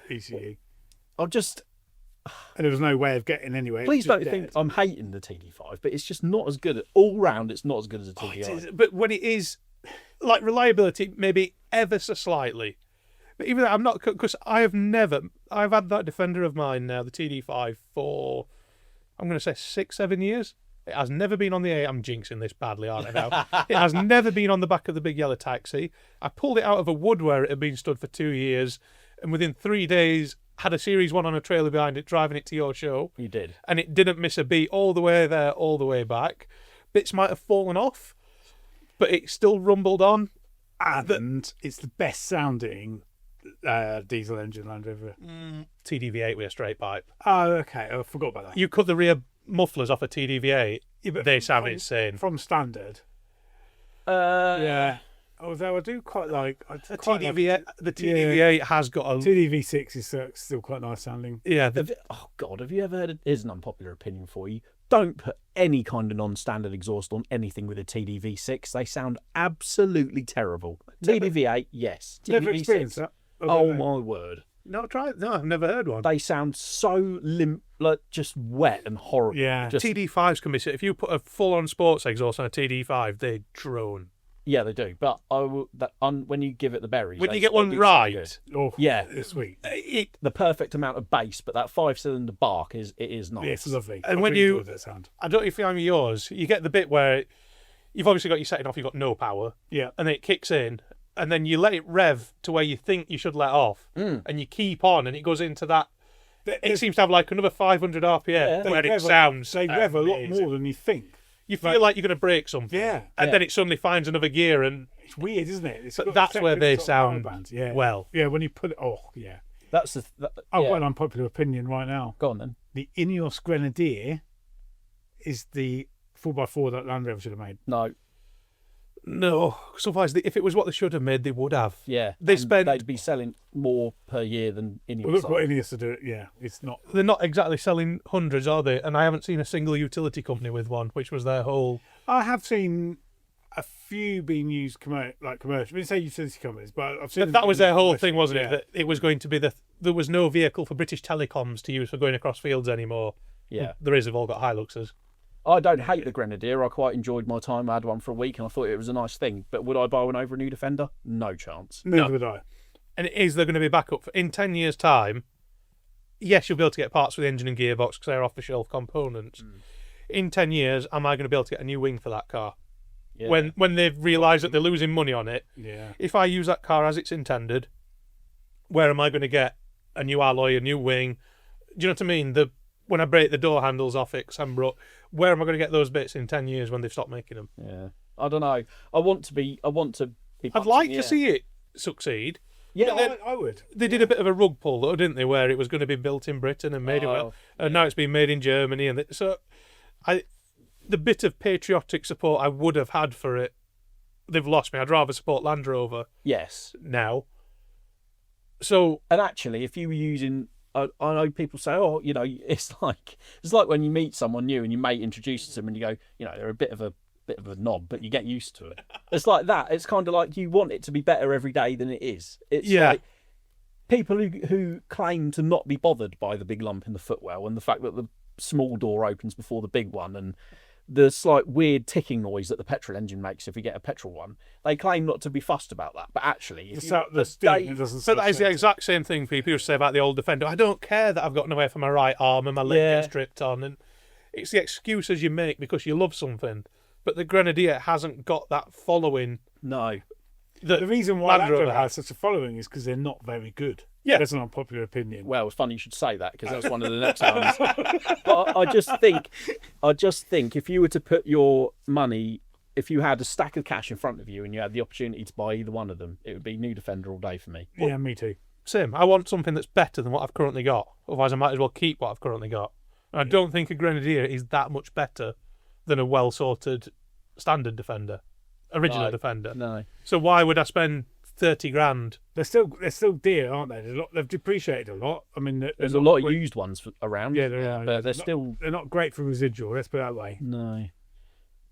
Speaker 2: And there was no way of getting anywhere.
Speaker 1: Please don't think I'm hating the TD5, but it's just not as good. All round, it's not as good as a TDI.
Speaker 3: But when it is, reliability, maybe ever so slightly. But even that, I'm not, because I've had that Defender of mine now, the TD5, for, I'm going to say 6-7 years. It has never been on the I'm jinxing this badly, aren't I now? It has never been on the back of the big yellow taxi. I pulled it out of a wood where it had been stood for 2 years, and within 3 days, had a Series 1 on a trailer behind it, driving it to your show.
Speaker 1: You did.
Speaker 3: And it didn't miss a beat all the way there, all the way back. Bits might have fallen off, but it still rumbled on.
Speaker 2: And it's the best sounding diesel engine Land Rover.
Speaker 3: TDV8 with a straight pipe.
Speaker 2: Oh, okay. I forgot about that.
Speaker 3: You cut the rear mufflers off a TDV8, they sound insane.
Speaker 2: From standard.
Speaker 1: Yeah.
Speaker 2: Although I do quite like...
Speaker 3: The TDV8 has got a...
Speaker 2: TDV6 is still quite nice sounding.
Speaker 3: Yeah.
Speaker 1: Oh, God, have you ever heard... Here's an unpopular opinion for you. Don't put any kind of non-standard exhaust on anything with a TDV6. They sound absolutely terrible. TDV8, yes.
Speaker 2: Never
Speaker 1: TDV6,
Speaker 2: experienced that.
Speaker 1: Oh, my word.
Speaker 3: No, I've never heard one.
Speaker 1: They sound so limp, just wet and horrible.
Speaker 2: Yeah.
Speaker 3: TD5s can be... If you put a full-on sports exhaust on a TD5, they drone.
Speaker 1: Yeah, they do. But when you give it the berries,
Speaker 3: When you
Speaker 1: they-
Speaker 3: get one
Speaker 1: it's so
Speaker 3: right,
Speaker 1: good.
Speaker 2: Oh,
Speaker 1: Yeah.
Speaker 2: it's sweet.
Speaker 1: The perfect amount of bass, but that 5-cylinder bark is nice.
Speaker 2: Yeah, it's lovely.
Speaker 3: And
Speaker 2: I
Speaker 3: when
Speaker 2: really
Speaker 3: you-
Speaker 2: enjoy that sound.
Speaker 3: I don't know if you find yours, you get the bit where you've obviously got your setting off, you've got no power,
Speaker 2: Yeah.
Speaker 3: and then it kicks in, and then you let it rev to where you think you should let off, and you keep on, and it goes into that. It seems to have like another 500 RPM
Speaker 1: Yeah.
Speaker 3: where it sounds.
Speaker 2: They rev a lot
Speaker 3: amazing.
Speaker 2: more than you think.
Speaker 3: You feel like you're going to break something,
Speaker 2: Yeah.
Speaker 3: and then it suddenly finds another gear, and
Speaker 2: It's weird, isn't it? It's
Speaker 3: But
Speaker 2: got
Speaker 3: that's
Speaker 2: separate
Speaker 3: where they
Speaker 2: sort of power
Speaker 3: sound
Speaker 2: bands. Yeah.
Speaker 3: well.
Speaker 2: Yeah, when you put it. Oh, yeah.
Speaker 1: That's
Speaker 2: I've
Speaker 1: yeah.
Speaker 2: got an unpopular opinion right now.
Speaker 1: Go on then.
Speaker 2: The Ineos Grenadier is the 4x4 that Land Rover should have made.
Speaker 1: No.
Speaker 3: no, because otherwise, if it was what they should have made, they would have.
Speaker 1: Yeah.
Speaker 3: They
Speaker 1: and
Speaker 3: spend-
Speaker 1: They'd be selling more per year than Ineos.
Speaker 2: Well, look what
Speaker 1: are.
Speaker 2: Ineos to do it. Yeah, it's not.
Speaker 3: They're not exactly selling hundreds, are they? And I haven't seen a single utility company with one, which was their whole.
Speaker 2: I have seen a few being used commercial. I didn't say utility companies, but I've seen.
Speaker 3: But
Speaker 2: them
Speaker 3: that was
Speaker 2: in
Speaker 3: their whole
Speaker 2: commercial-
Speaker 3: thing, wasn't
Speaker 2: yeah.
Speaker 3: it? That it was going to be there was no vehicle for British Telecoms to use for going across fields anymore.
Speaker 1: Yeah.
Speaker 3: Well, there is. They've all got Hiluxes.
Speaker 1: I don't hate the Grenadier. I quite enjoyed my time. I had one for a week and I thought it was a nice thing. But would I buy one over a new Defender? No chance.
Speaker 2: Neither would I.
Speaker 3: And they're going to be back up in 10 years' time. Yes, you'll be able to get parts for the engine and gearbox because they're off-the-shelf components. In 10 years, am I going to be able to get a new wing for that car?
Speaker 1: Yeah.
Speaker 3: When they've realised that they're losing money on it,
Speaker 2: Yeah.
Speaker 3: if I use that car as it's intended, where am I going to get a new alloy, a new wing? Do you know what I mean? When I break the door handles off it, 'cause I'm broke, where am I going to get those bits in 10 years when they've stopped making them?
Speaker 1: Yeah. I don't know. I want to be.
Speaker 3: I'd like to see it succeed.
Speaker 1: Yeah.
Speaker 3: But then-
Speaker 2: I would.
Speaker 3: They did a bit of a rug pull, though, didn't they? Where it was going to be built in Britain and made in well, and now it's been made in Germany, and the bit of patriotic support I would have had for it, they've lost me. I'd rather support Land Rover
Speaker 1: Yes.
Speaker 3: now. So
Speaker 1: And actually, if you were using, I know people say, oh, it's like when you meet someone new and your mate introduces them and you go, they're a bit of a knob, but you get used to it. It's like that. It's kind of like you want it to be better every day than it is. It's like people who claim to not be bothered by the big lump in the footwell and the fact that the small door opens before the big one and the slight weird ticking noise that the petrol engine makes if you get a petrol one. They claim not to be fussed about that, but actually, if
Speaker 2: The steering, it doesn't.
Speaker 3: But that is the exact same thing people used to say about the old Defender. I don't care that I've gotten away from my right arm and my leg gets stripped on. And it's the excuses you make because you love something. But the Grenadier hasn't got that following.
Speaker 1: No.
Speaker 2: The reason why Land Rover
Speaker 3: has.
Speaker 2: has such a following is because they're not very good.
Speaker 3: Yeah.
Speaker 2: That's an unpopular opinion.
Speaker 1: Well, it's funny you should say that because that's one of the next ones. But I just think if you were to put your money, if you had a stack of cash in front of you and you had the opportunity to buy either one of them, it would be new Defender all day for me.
Speaker 2: Yeah, me too.
Speaker 3: Same. I want something that's better than what I've currently got. Otherwise, I might as well keep what I've currently got. And I don't think a Grenadier is that much better than a well-sorted standard Defender, original
Speaker 1: Right.
Speaker 3: Defender.
Speaker 1: No.
Speaker 3: So why would I spend 30 grand?
Speaker 2: They're still dear, aren't they? They've depreciated a lot. I mean,
Speaker 1: There's a lot of used ones around.
Speaker 2: Yeah, there are.
Speaker 1: But they're still.
Speaker 2: They're not great for residual. Let's put it that way.
Speaker 1: No.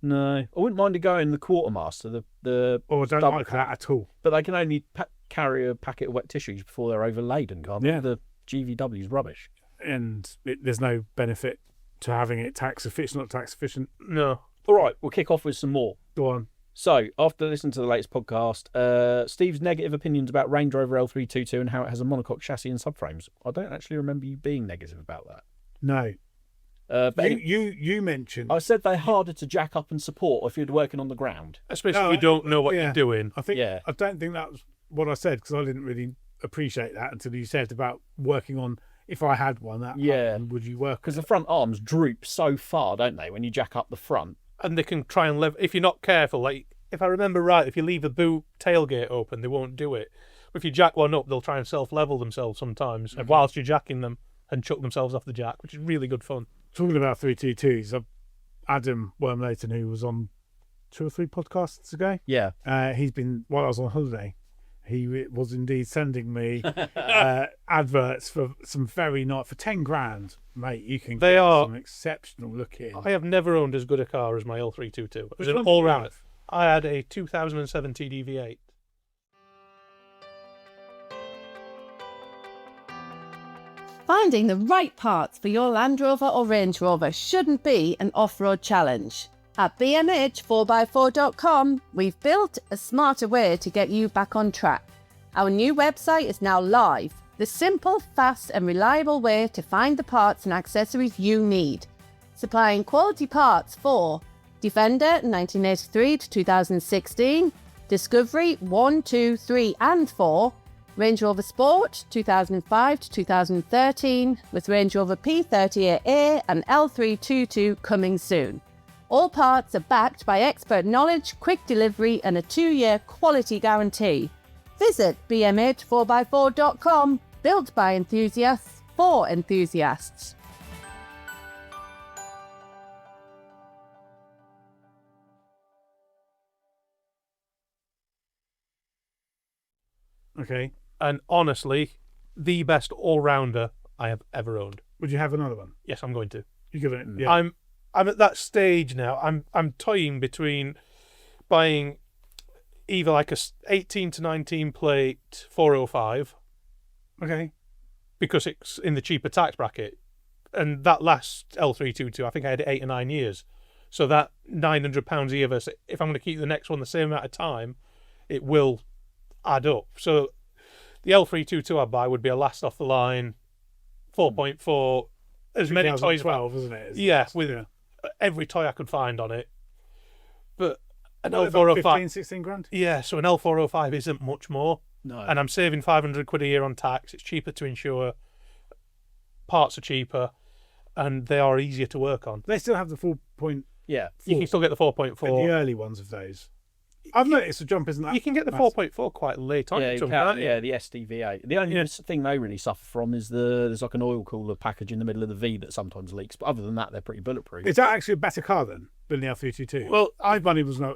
Speaker 1: I wouldn't mind it going the Quartermaster, the
Speaker 2: Or I don't
Speaker 1: double
Speaker 2: like
Speaker 1: cab.
Speaker 2: that at all.
Speaker 1: But they can only carry a packet of wet tissues before they're overladen, can't they?
Speaker 2: Yeah.
Speaker 1: The GVW's rubbish.
Speaker 2: And there's no benefit to having it tax efficient, not tax efficient.
Speaker 3: No.
Speaker 1: All right, we'll kick off with some more.
Speaker 2: Go on.
Speaker 1: So, after listening to the latest podcast, Steve's negative opinions about Range Rover L322 and how it has a monocoque chassis and subframes. I don't actually remember you being negative about that.
Speaker 2: No.
Speaker 1: But
Speaker 2: You mentioned.
Speaker 1: I said they're harder to jack up and support if you're working on the ground.
Speaker 3: Especially
Speaker 2: No,
Speaker 3: if you don't know what
Speaker 2: yeah.
Speaker 3: you're doing.
Speaker 2: I think.
Speaker 1: Yeah.
Speaker 2: I don't think that was what I said because I didn't really appreciate that until you said about working on. If I had one, that would you work?
Speaker 1: Because the front arms droop so far, don't they, when you jack up the front?
Speaker 3: And they can try and level. If you're not careful, like if I remember right, if you leave the boot tailgate open, they won't do it. But if you jack one up, they'll try and self-level themselves sometimes whilst you're jacking them and chuck themselves off the jack, which is really good fun.
Speaker 2: Talking about 322s, Adam Wormlayton, who was on 2 or 3 podcasts ago,
Speaker 1: Yeah.
Speaker 2: he's been, while I was on holiday, he was indeed sending me adverts for some very nice, for 10 grand, mate, you can
Speaker 3: They
Speaker 2: get
Speaker 3: are-
Speaker 2: some exceptional looking.
Speaker 3: I have never owned as good a car as my L322. It was
Speaker 2: Which
Speaker 3: an
Speaker 2: one did you
Speaker 3: all-round.
Speaker 2: have?
Speaker 3: I had a 2007 TD-V8.
Speaker 5: Finding the right parts for your Land Rover or Range Rover shouldn't be an off-road challenge. At bmh4x4.com, we've built a smarter way to get you back on track. Our new website is now live. The simple, fast and reliable way to find the parts and accessories you need. Supplying quality parts for Defender 1983 to 2016, Discovery 1, 2, 3 and 4, Range Rover Sport 2005 to 2013 with Range Rover P38A and L322 coming soon. All parts are backed by expert knowledge, quick delivery and a 2-year quality guarantee. Visit bmh4x4.com, built by enthusiasts for enthusiasts.
Speaker 2: Okay.
Speaker 3: And honestly, the best all-rounder I have ever owned.
Speaker 2: Would you have another one?
Speaker 3: Yes, I'm going to.
Speaker 2: You give it. Yeah.
Speaker 3: I'm at that stage now. I'm toying between buying either like a 18 to 19 plate 405.
Speaker 2: Okay.
Speaker 3: Because it's in the cheaper tax bracket. And that last L322, I think I had it 8 or 9 years. So that £900 a year versus, if I'm going to keep the next one the same amount of time, it will add up. So the L322 I'd buy would be a last off the line 4.4, as many toys.
Speaker 2: 12, isn't it?
Speaker 3: Yeah, with every toy I could find on it. But an
Speaker 2: What,
Speaker 3: L405,
Speaker 2: 15, 16 grand?
Speaker 3: yeah, so an L405 isn't much more.
Speaker 1: No.
Speaker 3: And I'm saving £500 a year on tax. It's cheaper to insure. Parts are cheaper, and they are easier to work on.
Speaker 2: They still have the 4.4.
Speaker 1: Yeah.
Speaker 3: You can still get the 4.4.
Speaker 2: The early ones of those. I've noticed the jump isn't that.
Speaker 3: You can get the
Speaker 2: massive.
Speaker 3: 4.4 quite late on
Speaker 1: Yeah,
Speaker 3: it.
Speaker 1: you can't- yeah, the SDV8. The only thing they really suffer from is there's like an oil cooler package in the middle of the V that sometimes leaks. But other than that, they're pretty bulletproof.
Speaker 2: Is that actually a better car than the L322?
Speaker 3: Well,
Speaker 2: my money was not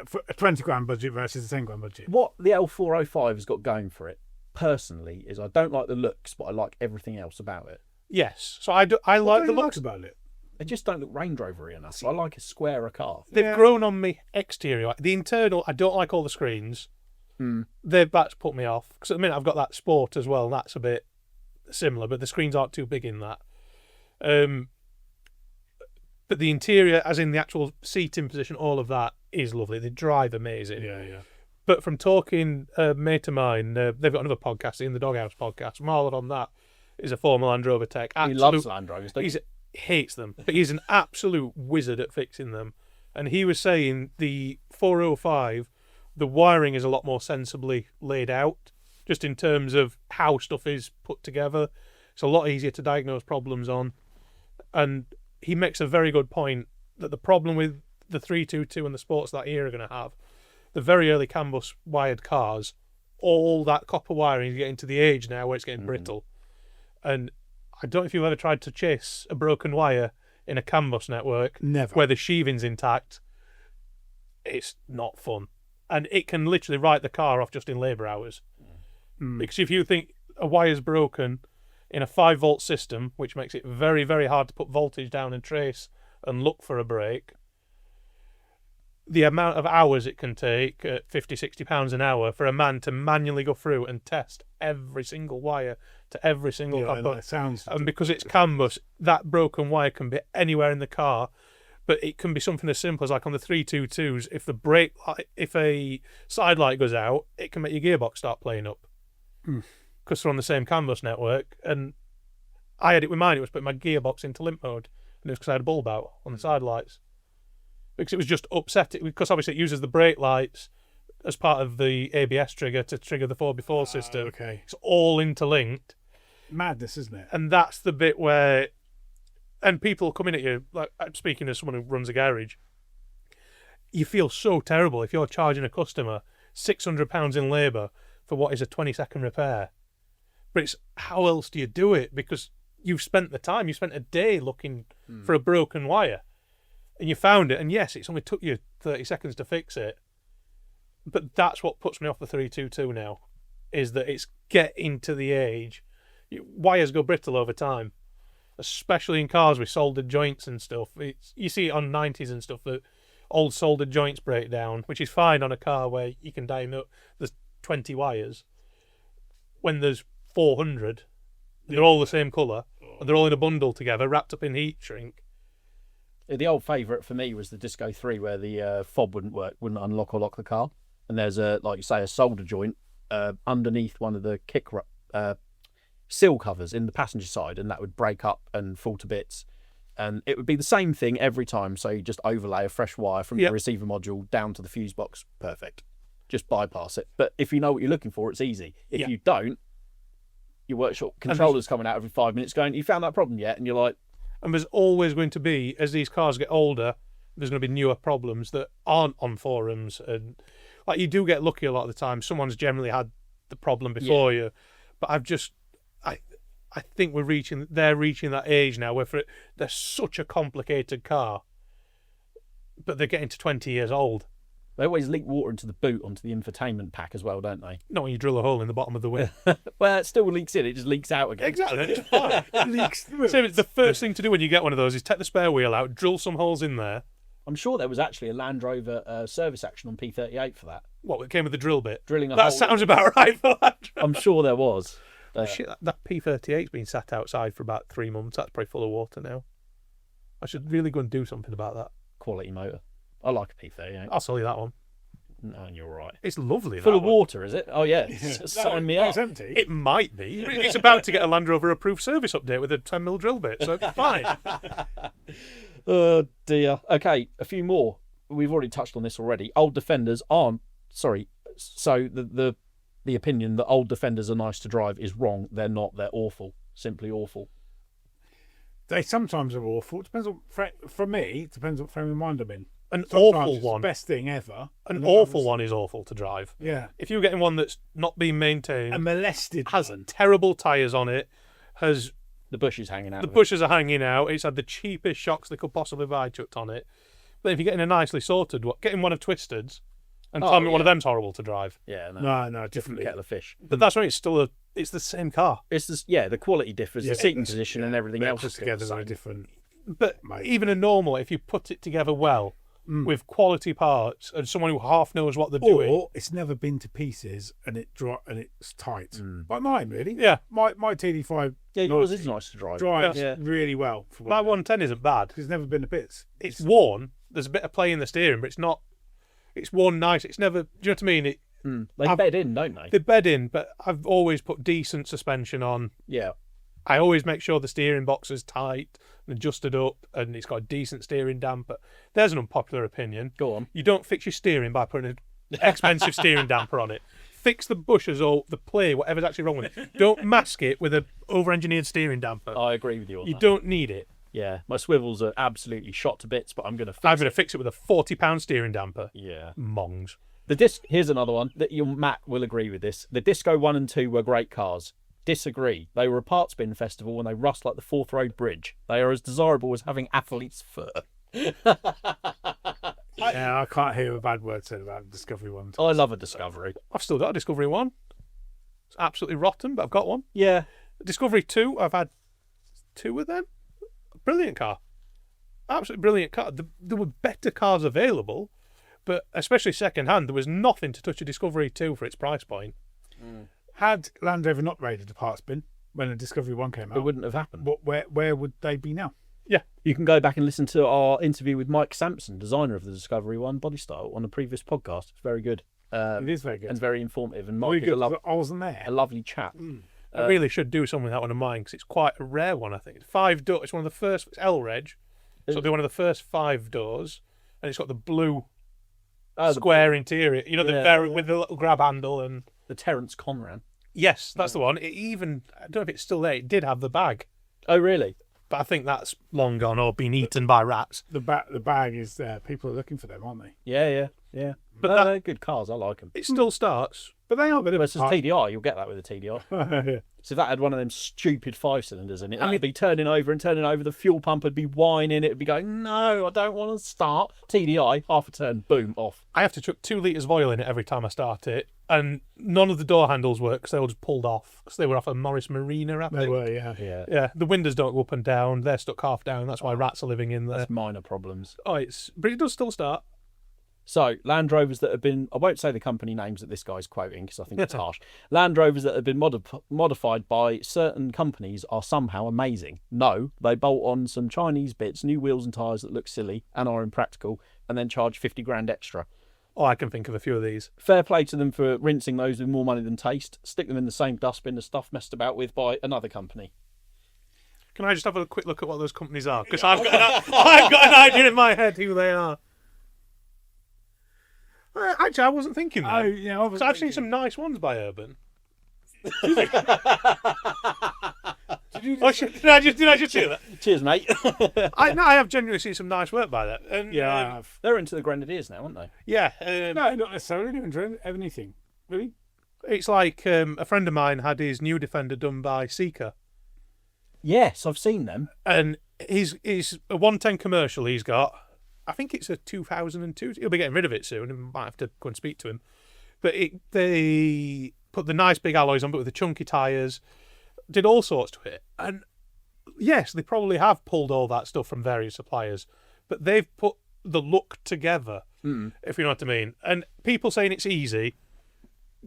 Speaker 2: for a 20 grand budget versus a 10 grand budget.
Speaker 1: What the L405 has got going for it, personally, is I don't like the looks, but I like everything else about it.
Speaker 3: yes. So I
Speaker 2: What
Speaker 3: like
Speaker 2: do
Speaker 3: the
Speaker 2: you like
Speaker 3: looks.
Speaker 2: about it?
Speaker 1: They just don't look Range Rovery enough. I like a squarer car.
Speaker 3: They've
Speaker 2: Yeah.
Speaker 3: grown on me exterior. The internal, I don't like all the screens. That's put me off. Because at the minute I've got that Sport as well, and that's a bit similar, but the screens aren't too big in that. But the interior, as in the actual seating position, all of that is lovely. They drive amazing.
Speaker 2: Yeah.
Speaker 3: But from talking, a mate of mine, they've got another podcast, the In the Doghouse podcast. Marlon on that is a former Land Rover tech.
Speaker 1: He loves Land Rovers.
Speaker 3: He hates them, but he's an absolute wizard at fixing them. And he was saying the 405, the wiring is a lot more sensibly laid out, just in terms of how stuff is put together. It's a lot easier to diagnose problems on. And he makes a very good point that the problem with the 322 and the Sports that year are going to have, the very early CAN bus wired cars, all that copper wiring is getting to the age now where it's getting brittle. And I don't know if you've ever tried to chase a broken wire in a CAN bus network.
Speaker 2: Never.
Speaker 3: Where the sheathing's intact. It's not fun. And it can literally write the car off just in labour hours. Because if you think a wire's broken in a 5-volt system, which makes it very, very hard to put voltage down and trace and look for a break, the amount of hours it can take at 50, 60 pounds an hour for a man to manually go through and test every single wire to every single copper.
Speaker 2: That sounds.
Speaker 3: And because it's CAN bus, that broken wire can be anywhere in the car, but it can be something as simple as like on the 322s, if the brake light, if a side light goes out, it can make your gearbox start playing up. Because they're on the same CAN bus network. And I had it with mine, it was putting my gearbox into limp mode, and it was because I had a bulb out on the side lights. Because it was just upset, because obviously it uses the brake lights as part of the ABS trigger to trigger the 4x4 system.
Speaker 2: Okay.
Speaker 3: It's all interlinked.
Speaker 2: Madness, isn't it?
Speaker 3: And that's the bit where, and people coming at you, like I'm speaking as someone who runs a garage, you feel so terrible if you're charging a customer £600 in labour for what is a 20-second repair. But it's how else do you do it? Because you've spent the time, you spent a day looking for a broken wire, and you found it, and yes, it's only took you 30 seconds to fix it. But that's what puts me off the 322 now, is that it's getting to the age. Wires go brittle over time, especially in cars with soldered joints and stuff. You see it on 90s and stuff, that old soldered joints break down, which is fine on a car where you can diagnose there's 20 wires. When there's 400, they're all the same colour, and they're all in a bundle together, wrapped up in heat shrink.
Speaker 1: The old favourite for me was the Disco 3, where the fob wouldn't unlock or lock the car. And there's like you say, a solder joint underneath one of the seal covers in the passenger side, and that would break up and fall to bits. And it would be the same thing every time. So you just overlay a fresh wire from the receiver module down to the fuse box. Perfect. Just bypass it. But if you know what you're looking for, it's easy. If you don't, your workshop controller's coming out every 5 minutes going, "You found that problem yet?" And you're like...
Speaker 3: And there's always going to be, as these cars get older, there's going to be newer problems that aren't on forums. And like, you do get lucky a lot of the time. Someone's generally had the problem before you. But I think they're reaching that age now where they're such a complicated car, but they're getting to 20 years old.
Speaker 1: They always leak water into the boot onto the infotainment pack as well, don't they?
Speaker 3: Not when you drill a hole in the bottom of the wing.
Speaker 1: Well, it still leaks in. It just leaks out again.
Speaker 3: Exactly. It's fine.
Speaker 2: It leaks through.
Speaker 3: So the first thing to do when you get one of those is take the spare wheel out, drill some holes in there.
Speaker 1: I'm sure there was actually a Land Rover service action on P38 for that.
Speaker 3: What, it came with the drill bit?
Speaker 1: Drilling a
Speaker 3: that
Speaker 1: hole.
Speaker 3: Sounds about right for that.
Speaker 1: I'm sure there was.
Speaker 3: Shit, that P38's been sat outside for about 3 months. That's probably full of water now. I should really go and do something about that.
Speaker 1: Quality motor. I like a P38.
Speaker 3: I'll sell you that one.
Speaker 1: No, you're right.
Speaker 3: It's lovely.
Speaker 1: Full
Speaker 3: that
Speaker 1: of
Speaker 3: one.
Speaker 1: water, is it? Oh, yeah. Sign me up.
Speaker 2: It's empty.
Speaker 3: It might be. It's about to get a Land Rover approved service update with a 10mm drill bit, so fine.
Speaker 1: Oh, dear. Okay, a few more. We've already touched on this already. Old Defenders aren't... Sorry. So the opinion that old Defenders are nice to drive is wrong. They're not. They're awful. Simply awful.
Speaker 2: They sometimes are awful. It depends on, for me, it depends what frame of mind I'm in.
Speaker 3: An
Speaker 2: Sometimes
Speaker 3: awful
Speaker 2: it's
Speaker 3: one.
Speaker 2: the best thing ever.
Speaker 3: An awful one is awful to drive.
Speaker 2: Yeah.
Speaker 3: If you're getting one that's not being maintained,
Speaker 2: A molested
Speaker 3: has
Speaker 2: one.
Speaker 3: terrible tyres on it, has
Speaker 1: The bush is hanging out.
Speaker 3: the bushes are hanging out, it's had the cheapest shocks they could possibly buy chucked on it. But if you're getting a nicely sorted one, getting one of Twisted's, and tell me one of them's horrible to drive.
Speaker 1: Yeah, no.
Speaker 2: No,
Speaker 1: Different
Speaker 2: definitely.
Speaker 1: kettle of fish.
Speaker 3: But that's right, it's the same car.
Speaker 1: It's just, the quality differs, the seating position and everything else
Speaker 2: Put
Speaker 1: is still
Speaker 2: together
Speaker 1: the
Speaker 2: very
Speaker 1: same.
Speaker 2: different.
Speaker 3: But
Speaker 2: Mate.
Speaker 3: even a normal, if you put it together well, with quality parts, and someone who half knows what they're doing.
Speaker 2: Or it's never been to pieces and it's tight. Like mine, really.
Speaker 3: Yeah.
Speaker 2: My TD5
Speaker 1: Yeah, yours is nice to drive.
Speaker 2: drives
Speaker 1: Yeah.
Speaker 2: really well. For
Speaker 3: My 110 isn't bad.
Speaker 2: It's never been to bits.
Speaker 3: It's worn. There's a bit of play in the steering, but it's not. It's worn nice. It's never. Do you know what I mean?
Speaker 1: They bed in, don't they?
Speaker 3: They bed in, but I've always put decent suspension on.
Speaker 1: Yeah.
Speaker 3: I always make sure the steering box is tight and adjusted up, and it's got a decent steering damper. There's an unpopular opinion.
Speaker 1: Go on.
Speaker 3: You don't fix your steering by putting an expensive steering damper on it. Fix the bushes or the play, whatever's actually wrong with it. Don't mask it with an over-engineered steering damper.
Speaker 1: I agree with you on
Speaker 3: You
Speaker 1: that.
Speaker 3: don't need it.
Speaker 1: Yeah, my swivels are absolutely shot to bits, but I'm going to fix
Speaker 3: I'm going to fix it with a £40 steering damper.
Speaker 1: Yeah.
Speaker 3: Mongs.
Speaker 1: Here's another one that Matt will agree with this. The Disco 1 and 2 were great cars. Disagree. They were a parts bin festival when they rust like the Forth Road Bridge. They are as desirable as having athlete's fur.
Speaker 2: I can't hear a bad word said about Discovery 1.
Speaker 1: I love a Discovery.
Speaker 3: I've still got a Discovery 1. It's absolutely rotten, but I've got one.
Speaker 1: Yeah.
Speaker 3: Discovery 2, I've had 2 of them. Brilliant car. Absolutely brilliant car. There were better cars available, but especially second hand, there was nothing to touch a Discovery 2 for its price point.
Speaker 2: Had Land Rover not raided the parts bin when the Discovery 1 came out,
Speaker 1: It wouldn't have happened.
Speaker 2: where would they be now?
Speaker 3: Yeah.
Speaker 1: You can go back and listen to our interview with Mike Sampson, designer of the Discovery 1 body style, on a previous podcast. It's very good.
Speaker 2: It is very good.
Speaker 1: And very informative. And
Speaker 2: Very
Speaker 1: Mike is
Speaker 2: good. I wasn't there.
Speaker 1: a lovely chap.
Speaker 3: I really should do something with that one of mine because it's quite a rare one, I think. It's 5 doors. It's one of the first. It's L-Reg. So it'll be one of the first 5 doors. And it's got the blue square interior. You know, with the little grab handle. And
Speaker 1: The Terence Conran.
Speaker 3: yes, that's the one. It even, I don't know if it's still there, it did have the bag.
Speaker 1: Oh, really?
Speaker 3: But I think that's long gone or been eaten by rats.
Speaker 2: The bag is there. People are looking for them, aren't they?
Speaker 1: Yeah. But they're good cars. I like them.
Speaker 3: It still starts.
Speaker 2: But they are a bit of
Speaker 1: But it's a TDI. You'll get that with a TDI.
Speaker 2: yeah.
Speaker 1: So if that had one of them stupid 5-cylinders in it, that'd be turning over. The fuel pump would be whining. It would be going, no, I don't want to start. TDI, half a turn, boom, off.
Speaker 3: I have to chuck 2 litres of oil in it every time I start it. And none of the door handles work because they all just pulled off. Because they were off a Morris Marina, I
Speaker 2: They
Speaker 3: think.
Speaker 2: were, yeah.
Speaker 1: Yeah.
Speaker 3: Yeah, the windows don't go up and down. They're stuck half down. That's why rats are living in there.
Speaker 1: That's minor problems.
Speaker 3: But it does still start.
Speaker 1: So, Land Rovers that have been, I won't say the company names that this guy's quoting because I think it's harsh. Land Rovers that have been modified by certain companies are somehow amazing. No, they bolt on some Chinese bits, new wheels and tyres that look silly and are impractical, and then charge 50 grand extra.
Speaker 3: Oh, I can think of a few of these.
Speaker 1: Fair play to them for rinsing those with more money than taste. Stick them in the same dustbin as stuff messed about with by another company.
Speaker 3: Can I just have a quick look at what those companies are? Because I've got an idea in my head who they are. Actually, I wasn't thinking that.
Speaker 2: Oh, yeah, I was.
Speaker 3: So I've seen some nice ones by Urban.
Speaker 2: Did you
Speaker 3: Did I just hear that?
Speaker 1: Cheers, mate.
Speaker 3: I have genuinely seen some nice work by that. And,
Speaker 2: Yeah, I have.
Speaker 1: They're into the Grenadiers now, aren't they?
Speaker 3: Yeah.
Speaker 2: No, not necessarily. Don't enjoy anything. Really?
Speaker 3: It's like a friend of mine had his new Defender done by Seeker.
Speaker 1: Yes, I've seen them.
Speaker 3: And he's a 110 commercial he's got. I think it's a 2002. He'll be getting rid of it soon. I might have to go and speak to him. But they put the nice big alloys on, but with the chunky tyres. Did all sorts to it. And yes, they probably have pulled all that stuff from various suppliers. But they've put the look together, if you know what I mean. And people saying it's easy,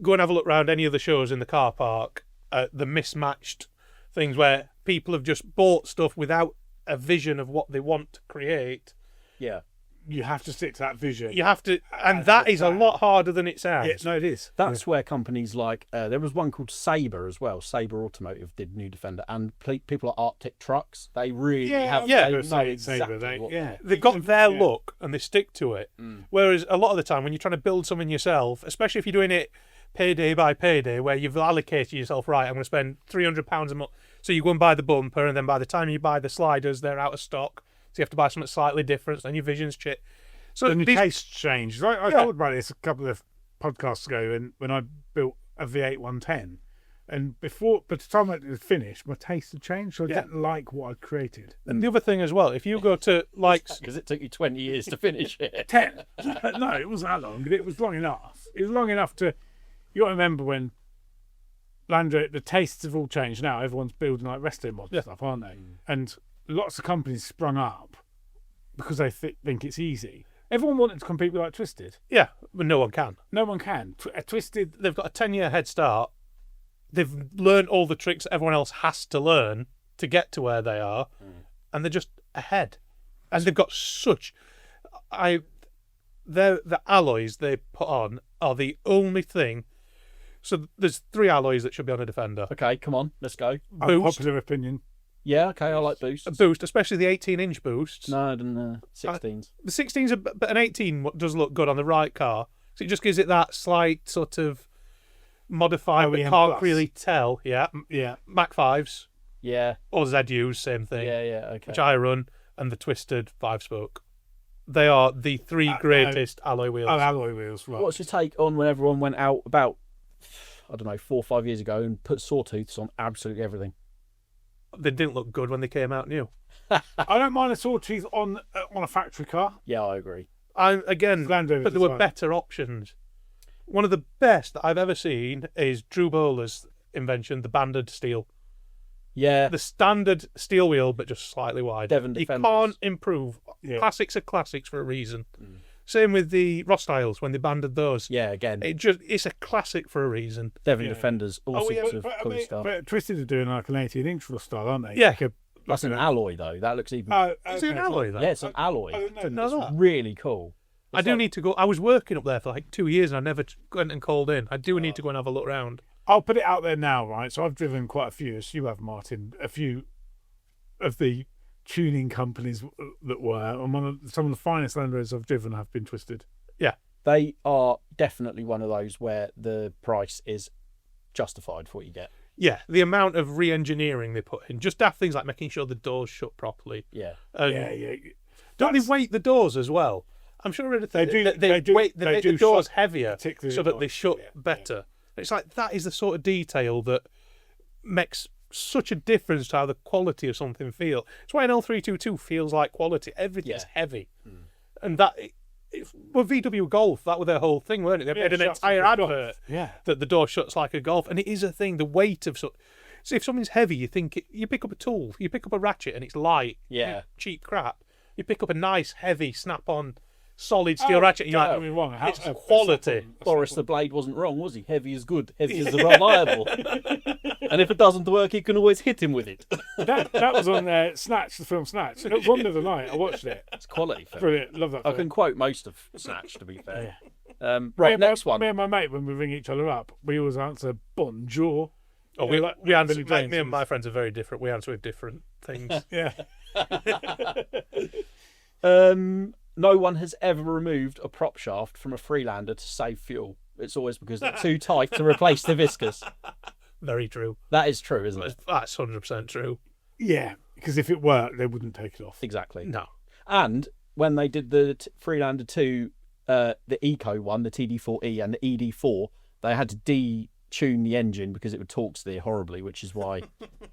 Speaker 3: go and have a look around any of the shows in the car park. The mismatched things where people have just bought stuff without a vision of what they want to create.
Speaker 1: Yeah.
Speaker 2: You have to stick to that vision.
Speaker 3: You have to, and that is a lot harder than it sounds.
Speaker 2: Yeah, no, it is.
Speaker 1: That's where companies like, there was one called Sabre as well. Sabre Automotive did New Defender. And people at Arctic Trucks, they really have
Speaker 3: yeah.
Speaker 1: they know
Speaker 2: Sabre,
Speaker 1: exactly what.
Speaker 3: They've got their look and they stick to it. Whereas a lot of the time when you're trying to build something yourself, especially if you're doing it payday by payday, where you've allocated yourself, right, I'm going to spend £300 a month. So you go and buy the bumper, and then by the time you buy the sliders, they're out of stock. So you have to buy something slightly different, then your vision's shit. So
Speaker 2: Then your taste changed. I thought about this a couple of podcasts ago when I built a V8 110. And by the time it was finished, my taste had changed. So I didn't like what I'd created.
Speaker 3: And the other thing as well, if you go to like...
Speaker 1: Because it took you 20 years to finish it.
Speaker 2: 10. No, it wasn't that long, but it was long enough. It was long enough to... You got to remember when the tastes have all changed now. Everyone's building like resto mods and stuff, aren't they? And lots of companies sprung up because they think it's easy. Everyone wanted to compete with like Twisted.
Speaker 3: Yeah, but no one can.
Speaker 2: No one can. Twisted...
Speaker 3: They've got a 10-year head start. They've learned all the tricks everyone else has to learn to get to where they are, and they're just ahead. And they've got such... The alloys they put on are the only thing... So there's 3 alloys that should be on a Defender.
Speaker 1: Okay, come on, let's go.
Speaker 2: Unpopular opinion.
Speaker 1: Yeah, okay, I like boosts.
Speaker 3: A boost, especially the 18-inch boosts.
Speaker 1: No, I didn't. 16s.
Speaker 3: The 16's, but an 18 does look good on the right car. So it just gives it that slight sort of modified, but
Speaker 2: OEM
Speaker 3: can't
Speaker 2: plus.
Speaker 3: really tell. Yeah.
Speaker 2: Yeah.
Speaker 3: Mac 5s
Speaker 1: Yeah,
Speaker 3: or ZUs, same thing.
Speaker 1: yeah, okay.
Speaker 3: Which I run, and the Twisted 5-spoke. They are the 3 greatest alloy wheels.
Speaker 2: Oh, alloy wheels, right.
Speaker 1: What's your take on when everyone went out about, I don't know, 4 or 5 years ago and put sawtooths on absolutely everything?
Speaker 3: They didn't look good when they came out new.
Speaker 2: I don't mind a sawtooth on a factory car.
Speaker 1: Yeah, I agree.
Speaker 3: Again,
Speaker 2: Land Rovers
Speaker 3: but there
Speaker 2: as
Speaker 3: were
Speaker 2: well.
Speaker 3: better options. One of the best that I've ever seen is Drew Bowler's invention, the banded steel.
Speaker 1: Yeah,
Speaker 3: The standard steel wheel, but just slightly wide.
Speaker 1: Devon
Speaker 3: You
Speaker 1: Defenders.
Speaker 3: can't improve.
Speaker 2: Yeah.
Speaker 3: Classics are classics for a reason. Same with the Ross Styles when they banded those.
Speaker 1: yeah, again,
Speaker 3: It's a classic for a reason.
Speaker 1: Devon
Speaker 2: Yeah.
Speaker 1: Defenders, all sorts of cool stuff.
Speaker 2: But Twisted are doing like an 18-inch style, aren't they?
Speaker 3: Yeah.
Speaker 2: Like
Speaker 1: That's an alloy, though. That looks even...
Speaker 3: Is it an alloy then?
Speaker 1: yeah, it's an alloy.
Speaker 2: I didn't know
Speaker 1: It's
Speaker 3: that.
Speaker 1: really cool.
Speaker 3: I do need to go. I was working up there for like 2 years and I never went and called in. I do need to go and have a look around.
Speaker 2: I'll put it out there now, right? So I've driven quite a few, as you have, Martin, a few of the tuning companies that were, and some of the finest Land Rovers I've driven have been Twisted.
Speaker 3: Yeah.
Speaker 1: They are definitely one of those where the price is justified for what you get.
Speaker 3: Yeah, the amount of re-engineering they put in. Just daft things like making sure the doors shut properly.
Speaker 1: Yeah.
Speaker 2: Yeah.
Speaker 3: Don't they weight the doors as well? I'm sure
Speaker 2: They do-
Speaker 3: They
Speaker 2: they do-
Speaker 3: weight
Speaker 2: they
Speaker 3: the
Speaker 2: do
Speaker 3: doors
Speaker 2: shut
Speaker 3: heavier
Speaker 2: particularly
Speaker 3: so
Speaker 2: the
Speaker 3: that they
Speaker 2: doors,
Speaker 3: shut
Speaker 2: yeah,
Speaker 3: better. It's like that is the sort of detail that makes such a difference to how the quality of something feels. It's why an L322 feels like quality. Everything's heavy, and that. Well, VW Golf, that was their whole thing, weren't it? They made an
Speaker 2: shuts
Speaker 3: entire
Speaker 2: like a Golf.
Speaker 3: advert
Speaker 2: Yeah.
Speaker 3: that the door shuts like a Golf, and it is a thing. The weight of so if something's heavy, you think you pick up a tool, you pick up a ratchet, and it's light,
Speaker 1: Yeah.
Speaker 3: cheap crap. You pick up a nice, heavy, snap-on solid steel ratchet. You're
Speaker 2: don't
Speaker 3: like,
Speaker 2: get me wrong,
Speaker 3: it's quality.
Speaker 1: Boris the Blade wasn't wrong, was he? Heavy is good, heavy is reliable. And if it doesn't work, you can always hit him with it.
Speaker 2: That was on Snatch, the film Snatch. It was on the other night. I watched it.
Speaker 1: It's quality film.
Speaker 2: Brilliant. Love that
Speaker 1: I
Speaker 2: film.
Speaker 1: can quote most of Snatch, to be fair.
Speaker 2: Me
Speaker 1: Right,
Speaker 2: and
Speaker 1: next
Speaker 2: my,
Speaker 1: one.
Speaker 2: Me and my mate, when we ring each other up, we always answer bonjour.
Speaker 3: Oh,
Speaker 2: we
Speaker 3: answer.
Speaker 2: Billy
Speaker 3: Me and
Speaker 2: James.
Speaker 3: my friends are very different. We answer with different things.
Speaker 2: Yeah.
Speaker 1: No one has ever removed a prop shaft from a Freelander to save fuel. It's always because they're too tight to replace the viscous.
Speaker 3: Very true.
Speaker 1: That is true, isn't it?
Speaker 3: That's 100% true.
Speaker 2: Yeah, because if it worked, they wouldn't take it off.
Speaker 1: Exactly.
Speaker 3: No.
Speaker 1: And when they did the Freelander 2, the Eco one, the TD4E and the ED4, they had to detune the engine because it would torque steer horribly, which is why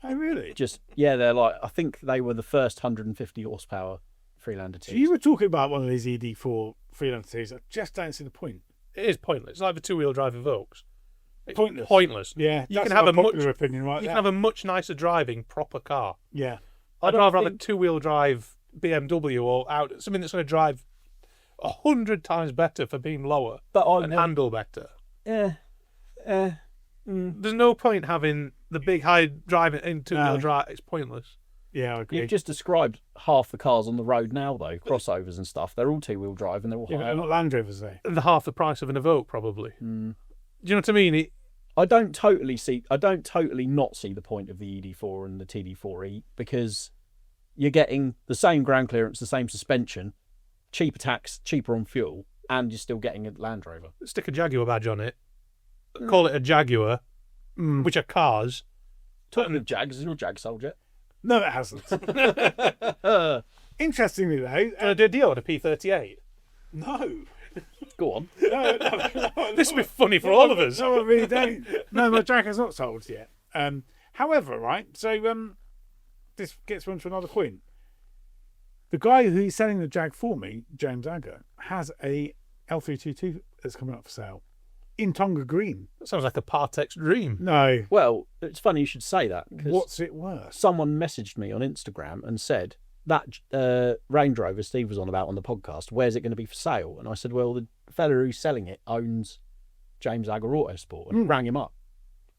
Speaker 2: Oh, really?
Speaker 1: they're like, I think they were the first 150 horsepower Freelander 2s.
Speaker 2: So you were talking about one of these ED4 Freelander series. I just don't see the point.
Speaker 3: It is pointless. It's like the two-wheel drive Evokes. It's
Speaker 2: Pointless.
Speaker 3: Pointless.
Speaker 2: Yeah,
Speaker 3: You
Speaker 2: that's
Speaker 3: can have
Speaker 2: my
Speaker 3: a much-
Speaker 2: popular opinion, right?
Speaker 3: You can have a much nicer driving proper car.
Speaker 2: Yeah.
Speaker 3: I'd
Speaker 1: don't
Speaker 3: rather have a
Speaker 1: think-
Speaker 3: two-wheel drive BMW or out something that's going to drive 100 times better for being lower
Speaker 1: But I
Speaker 3: and handle better.
Speaker 1: yeah.
Speaker 3: There's no point having the big high driving in two-wheel
Speaker 2: No.
Speaker 3: drive. It's pointless.
Speaker 2: Yeah, I agree.
Speaker 1: You've just described half the cars on the road now, though, crossovers and stuff. They're all two-wheel drive and they're all
Speaker 2: Yeah,
Speaker 1: high.
Speaker 2: they're not Land Rovers, though.
Speaker 3: And half the price of an Evoque, probably. Do you know what I mean?
Speaker 1: I don't totally not see the point of the ED4 and the TD4E because you're getting the same ground clearance, the same suspension, cheaper tax, cheaper on fuel, and you're still getting a Land Rover.
Speaker 3: Stick a Jaguar badge on it. Call it a Jaguar, which are cars.
Speaker 1: Talking of Jags, is your Jag sold yet?
Speaker 2: No, it hasn't. Interestingly, though,
Speaker 3: I did a deal on a P38.
Speaker 2: no.
Speaker 1: Go on.
Speaker 2: No,
Speaker 3: This would be funny for all of us.
Speaker 2: No, I really don't. No, my Jag has not sold yet. However, right, so this gets on to another point. The guy who's selling the Jag for me, James Agger, has a L322 that's coming up for sale in Tonga Green.
Speaker 3: That sounds like a Partex dream.
Speaker 2: No.
Speaker 1: Well, it's funny you should say that. 'Cause
Speaker 2: What's it worth?
Speaker 1: someone messaged me on Instagram and said that Range Rover Steve was on about on the podcast, where's it going to be for sale? And I said, well, the fella who's selling it owns James Agger Autosport, and rang him up.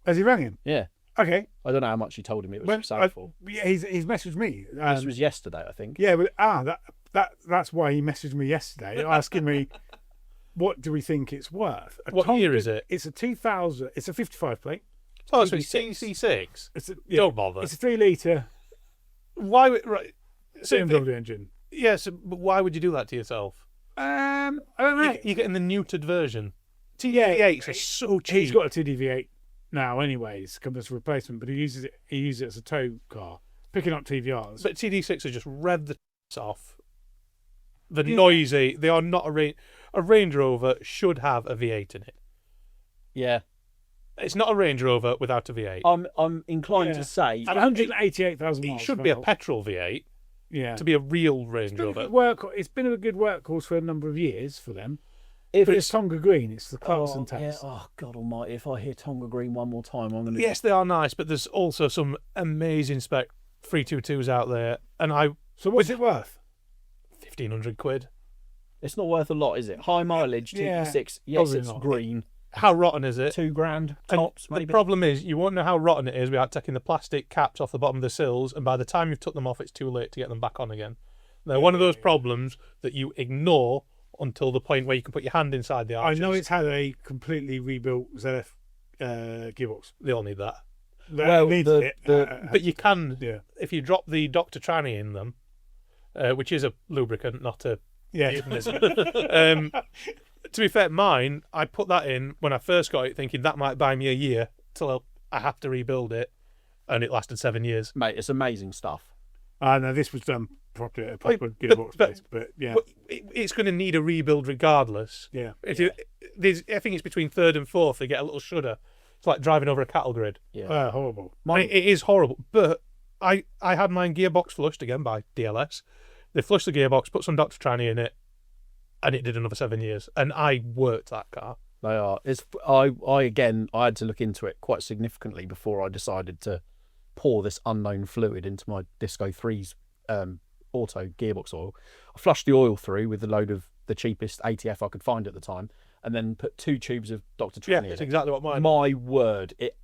Speaker 2: Has he rang him?
Speaker 1: Yeah.
Speaker 2: Okay.
Speaker 1: I don't know how much he told him it was
Speaker 2: When,
Speaker 1: for sale for.
Speaker 2: yeah, he's messaged me.
Speaker 1: This was yesterday, I think.
Speaker 2: Yeah, but that's why he messaged me yesterday, asking me what do we think it's worth.
Speaker 3: What year is it?
Speaker 2: It's a 2000. It's a 55 plate.
Speaker 3: Oh, so it's CC6.
Speaker 2: It's a,
Speaker 3: Don't bother.
Speaker 2: It's a 3-litre
Speaker 3: Why would right? So
Speaker 2: BMW engine.
Speaker 3: yes, but why would you do that to yourself?
Speaker 2: I don't know.
Speaker 3: You're getting the neutered version.
Speaker 2: Yeah,
Speaker 3: TD8s are so cheap.
Speaker 2: he's got a TDV8 now, anyways, come as a replacement, but he uses it as a tow car, picking up TVRs.
Speaker 3: But TD6 are just rev the off. The noisy. They are not a range. A Range Rover should have a V8 in it.
Speaker 1: Yeah.
Speaker 3: It's not a Range Rover without a V8.
Speaker 1: I'm inclined to say
Speaker 2: At 188,000
Speaker 3: It
Speaker 2: miles.
Speaker 3: should be a petrol V8
Speaker 2: Yeah.
Speaker 3: to be a real Range
Speaker 2: It's been a
Speaker 3: Rover.
Speaker 2: good it's been a good workhorse for a number of years for them.
Speaker 1: if
Speaker 2: But it's Tonga Green. It's the Clarkson
Speaker 1: yeah,
Speaker 2: test.
Speaker 1: oh God Almighty! If I hear Tonga Green one more time, I'm gonna.
Speaker 3: Yes, they are nice, but there's also some amazing spec 322s out there, and
Speaker 2: So what's it worth?
Speaker 3: 1,500 quid.
Speaker 1: It's not worth a lot, is it? High mileage,
Speaker 2: Yeah,
Speaker 1: TD6. Yes,
Speaker 2: probably
Speaker 1: it's
Speaker 2: not.
Speaker 1: green.
Speaker 3: How rotten is it?
Speaker 1: $2,000
Speaker 3: And
Speaker 1: tops,
Speaker 3: the
Speaker 1: maybe.
Speaker 3: problem is, you won't know how rotten it is without taking the plastic caps off the bottom of the sills, and by the time you've took them off, it's too late to get them back on again. They're one of those problems that you ignore until the point where you can put your hand inside the
Speaker 2: I
Speaker 3: arches.
Speaker 2: know it's had a completely rebuilt ZF gearbox.
Speaker 3: They all need that.
Speaker 1: Well,
Speaker 2: Needs
Speaker 1: the-
Speaker 2: it.
Speaker 3: But you can,
Speaker 2: yeah.
Speaker 3: if you drop the Dr. Tranny in them, which is a lubricant, not a
Speaker 2: Yeah.
Speaker 3: euphemism. To be fair, mine, I put that in when I first got it thinking that might buy me a year till I have to rebuild it, and it lasted 7 years.
Speaker 1: Mate, it's amazing stuff.
Speaker 2: No, this was done properly at a proper gearbox place, but yeah.
Speaker 3: But it's going to need a rebuild regardless.
Speaker 2: Yeah.
Speaker 3: I think it's between third and fourth they get a little shudder. It's like driving over a cattle grid.
Speaker 1: Yeah.
Speaker 2: Horrible.
Speaker 3: It is horrible. But I had mine gearbox flushed again by DLS. They flushed the gearbox, put some Dr. Tranny in it, and it did another 7 years. And I worked that car.
Speaker 1: They are. I had to look into it quite significantly before I decided to pour this unknown fluid into my Disco 3's auto gearbox oil. I flushed the oil through with a load of the cheapest ATF I could find at the time, and then put 2 tubes of Dr.
Speaker 3: Yeah,
Speaker 1: Tranny in
Speaker 3: it's
Speaker 1: it.
Speaker 3: exactly what mine.
Speaker 1: My word,
Speaker 3: It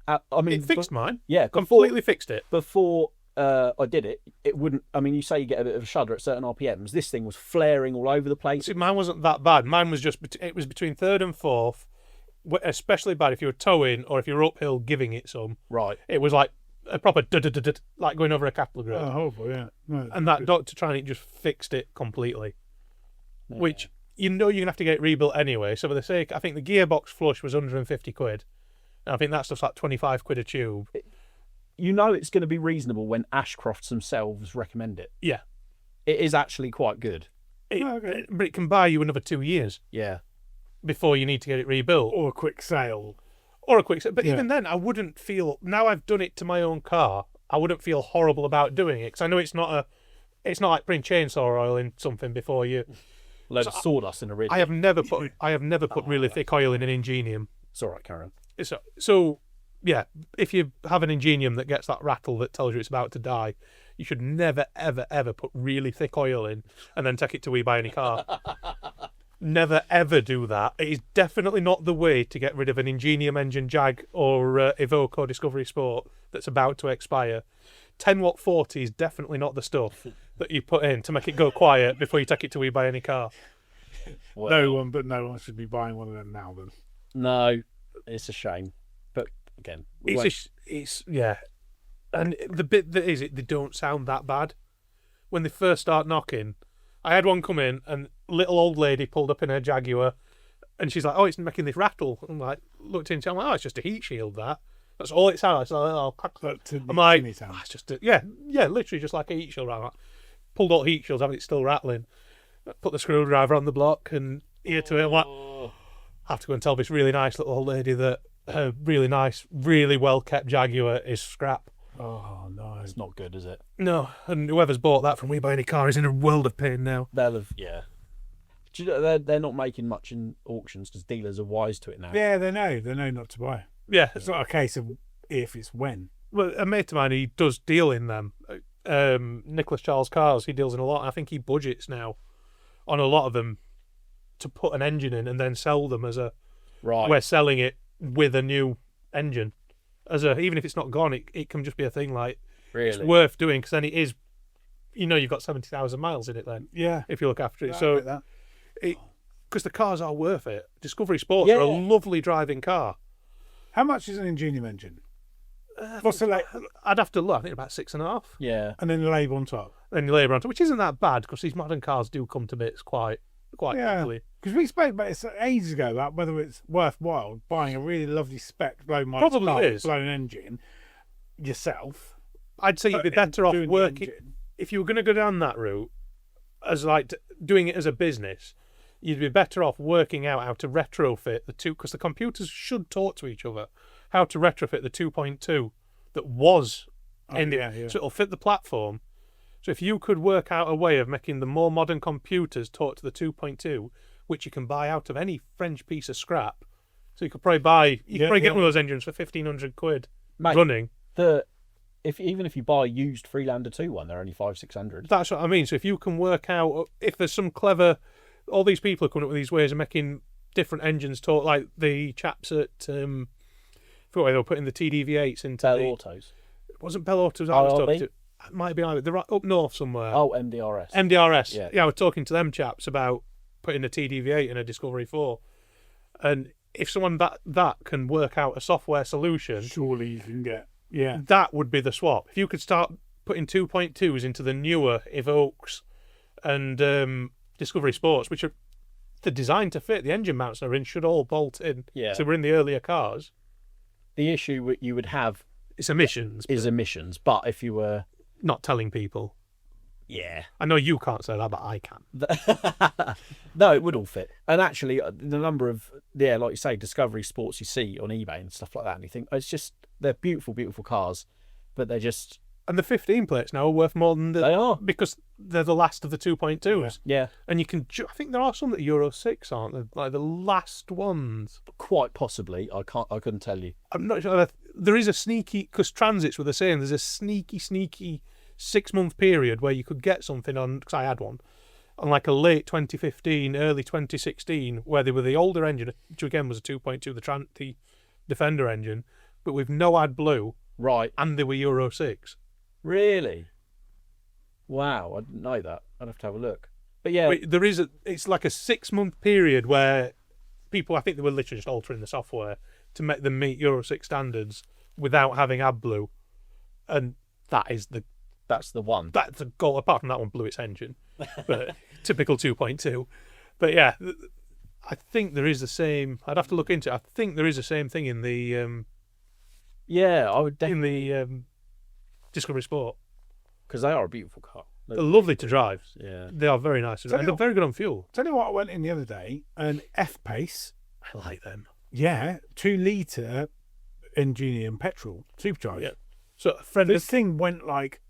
Speaker 3: fixed mine.
Speaker 1: Yeah,
Speaker 3: Completely fixed it.
Speaker 1: Before I did it, it wouldn't. I mean, you say you get a bit of a shudder at certain RPMs. This thing was flaring all over the place.
Speaker 3: See, mine wasn't that bad. Mine was it was between third and fourth, especially bad if you were towing or if you were uphill giving it some.
Speaker 1: Right.
Speaker 3: It was like a proper like going over a cattle grid.
Speaker 2: Oh, horrible, yeah. No,
Speaker 3: And that Dr. Tranny just fixed it completely.
Speaker 1: Yeah.
Speaker 3: Which, you're going to have to get it rebuilt anyway. So for the sake, I think the gearbox flush was 150 quid. And I think that stuff's like 25 quid a tube.
Speaker 1: You know it's going to be reasonable when Ashcrofts themselves recommend it.
Speaker 3: Yeah.
Speaker 1: It is actually quite good.
Speaker 3: But it can buy you another 2 years
Speaker 1: Yeah.
Speaker 3: before you need to get it rebuilt.
Speaker 2: or a quick sale.
Speaker 3: Or a quick... But
Speaker 2: Yeah.
Speaker 3: even then, I wouldn't feel... Now I've done it to my own car, I wouldn't feel horrible about doing it. Because I know it's not like putting chainsaw oil in something before you...
Speaker 1: Load of sawdust in a ridge.
Speaker 3: I have never put really thick oil in an Ingenium.
Speaker 1: It's all right, Karen.
Speaker 3: So, yeah, if you have an Ingenium that gets that rattle that tells you it's about to die, you should never, ever, ever put really thick oil in and then take it to We Buy Any Car. Never, ever do that. It is definitely not the way to get rid of an Ingenium engine Jag or Evoque or Discovery Sport that's about to expire. 10-watt 40 is definitely not the stuff that you put in to make it go quiet before you take it to We Buy Any Car.
Speaker 1: Well,
Speaker 2: No one should be buying one of them now. Then
Speaker 1: no, it's a shame. But again,
Speaker 3: It's yeah, and the bit that is it, they don't sound that bad when they first start knocking. I had one come in, and little old lady pulled up in her Jaguar, and she's like, "Oh, it's making this rattle." I'm like, looked into it, I'm like, "Oh, it's just a heat shield. That's all it sounds." It's like, "Oh, clack." I'm like, "Oh, it's just yeah, literally just like a heat shield." Right? Like, pulled all heat shields, having it still rattling. Put the screwdriver on the block and ear to it. I'm like, I have to go and tell this really nice little old lady that her really nice, really well kept Jaguar is scrap.
Speaker 2: Oh no,
Speaker 1: it's not good, is it?
Speaker 3: No, and whoever's bought that from We Buy Any Car is in a world of pain now.
Speaker 1: They'll have, yeah. Do you know, they're not making much in auctions because dealers are wise to it now.
Speaker 2: Yeah, they know not to buy.
Speaker 3: Yeah,
Speaker 2: It's not a case of if, it's when.
Speaker 3: well, a mate of mine, he does deal in them. Nicholas Charles Cars, he deals in a lot. I think he budgets now on a lot of them to put an engine in and then sell them as a.
Speaker 1: Right.
Speaker 3: We're selling it with a new engine, even if it's not gone, it can just be a thing like
Speaker 1: Really?
Speaker 3: it's worth doing because then it is. You've got 70,000 miles in it then.
Speaker 2: Yeah,
Speaker 3: If you look after it,
Speaker 2: I
Speaker 3: so
Speaker 2: get that.
Speaker 3: because the cars are worth it. Discovery Sports are a lovely driving car.
Speaker 2: How much is an Ingenium engine? What's the
Speaker 3: I'd have to look. I think about 6.5.
Speaker 1: Yeah.
Speaker 2: and then the label on top?
Speaker 3: Then you labour on top, which isn't that bad because these modern cars do come to bits quite
Speaker 2: Yeah,
Speaker 3: quickly.
Speaker 2: because we spoke about it ages ago about whether it's worthwhile buying a really lovely spec low mileage
Speaker 3: Probably
Speaker 2: car
Speaker 3: is.
Speaker 2: with blown engine yourself.
Speaker 3: I'd say you'd be better off
Speaker 2: doing the
Speaker 3: working
Speaker 2: engine.
Speaker 3: if you were going to go down that route as like doing it as a business. You'd be better off working out how to retrofit the two because the computers should talk to each other. How to retrofit the 2.2 that was ended,
Speaker 2: yeah.
Speaker 3: so it'll fit the platform. So if you could work out a way of making the more modern computers talk to the 2.2, which you can buy out of any French piece of scrap, so you could probably get one of those engines for 1,500 quid
Speaker 1: Mate,
Speaker 3: running.
Speaker 1: Even if you buy a used Freelander 2 one, they're only 500-600.
Speaker 3: That's what I mean. So if you can work out if there's some clever, all these people are coming up with these ways of making different engines talk, like the chaps at I forgot where they were putting the TDV8s into
Speaker 1: Bell
Speaker 3: the,
Speaker 1: Autos.
Speaker 3: It wasn't Bell Autos. I was
Speaker 1: IRB?
Speaker 3: talking to. It might be either. They're right up north somewhere.
Speaker 1: Oh, MDRS.
Speaker 3: MDRS.
Speaker 1: Yeah.
Speaker 3: I was talking to them chaps about putting a TDV8 in a Discovery 4, and if someone that can work out a software solution,
Speaker 2: Surely you can get. Yeah,
Speaker 3: that would be the swap. If you could start putting 2.2s into the newer Evoques and Discovery Sports, which are they're designed to fit, the engine mounts are in, should all bolt in.
Speaker 1: Yeah.
Speaker 3: So we're in the earlier cars.
Speaker 1: The issue you would have
Speaker 3: It's emissions.
Speaker 1: is emissions, but if you were...
Speaker 3: Not telling people.
Speaker 1: Yeah.
Speaker 3: I know you can't say that, but I can.
Speaker 1: No, it would all fit. And actually, the number of, like you say, Discovery Sports you see on eBay and stuff like that, and you think, it's just, they're beautiful, beautiful cars, but they're just...
Speaker 3: And the 15 plates now are worth more than
Speaker 1: They are.
Speaker 3: because they're the last of the 2.2s.
Speaker 1: Yeah.
Speaker 3: And you can, I think there are some that are Euro 6, aren't they? Like the last ones.
Speaker 1: Quite possibly. I couldn't tell you.
Speaker 3: I'm not sure. There is a sneaky, because Transits were the same, there's a sneaky 6-month period where you could get something on, because I had one, on like a late 2015, early 2016, where they were the older engine, which again was a 2.2, the Defender engine, but with no AdBlue,
Speaker 1: Right.
Speaker 3: and they were Euro 6.
Speaker 1: Really? Wow, I didn't know that. I'd have to have a look. But yeah,
Speaker 3: But it's like a 6-month period where people, I think they were literally just altering the software to make them meet Euro 6 standards without having AdBlue, and
Speaker 1: that's the one.
Speaker 3: that's a goal. Apart from that one blew its engine, but typical 2.2. But yeah, I think there is the same. I'd have to look into it. I think there is the same thing in the
Speaker 1: Yeah, I would definitely,
Speaker 3: Discovery Sport.
Speaker 1: because they are a beautiful car.
Speaker 3: They're lovely to drive.
Speaker 1: Yeah.
Speaker 3: They are very nice, and they're very good on fuel.
Speaker 2: Tell you what, I went in the other day, an F-Pace,
Speaker 3: I like them.
Speaker 2: 2-litre engine petrol, supercharged.
Speaker 3: Yeah. So a friend,
Speaker 2: This thing went like,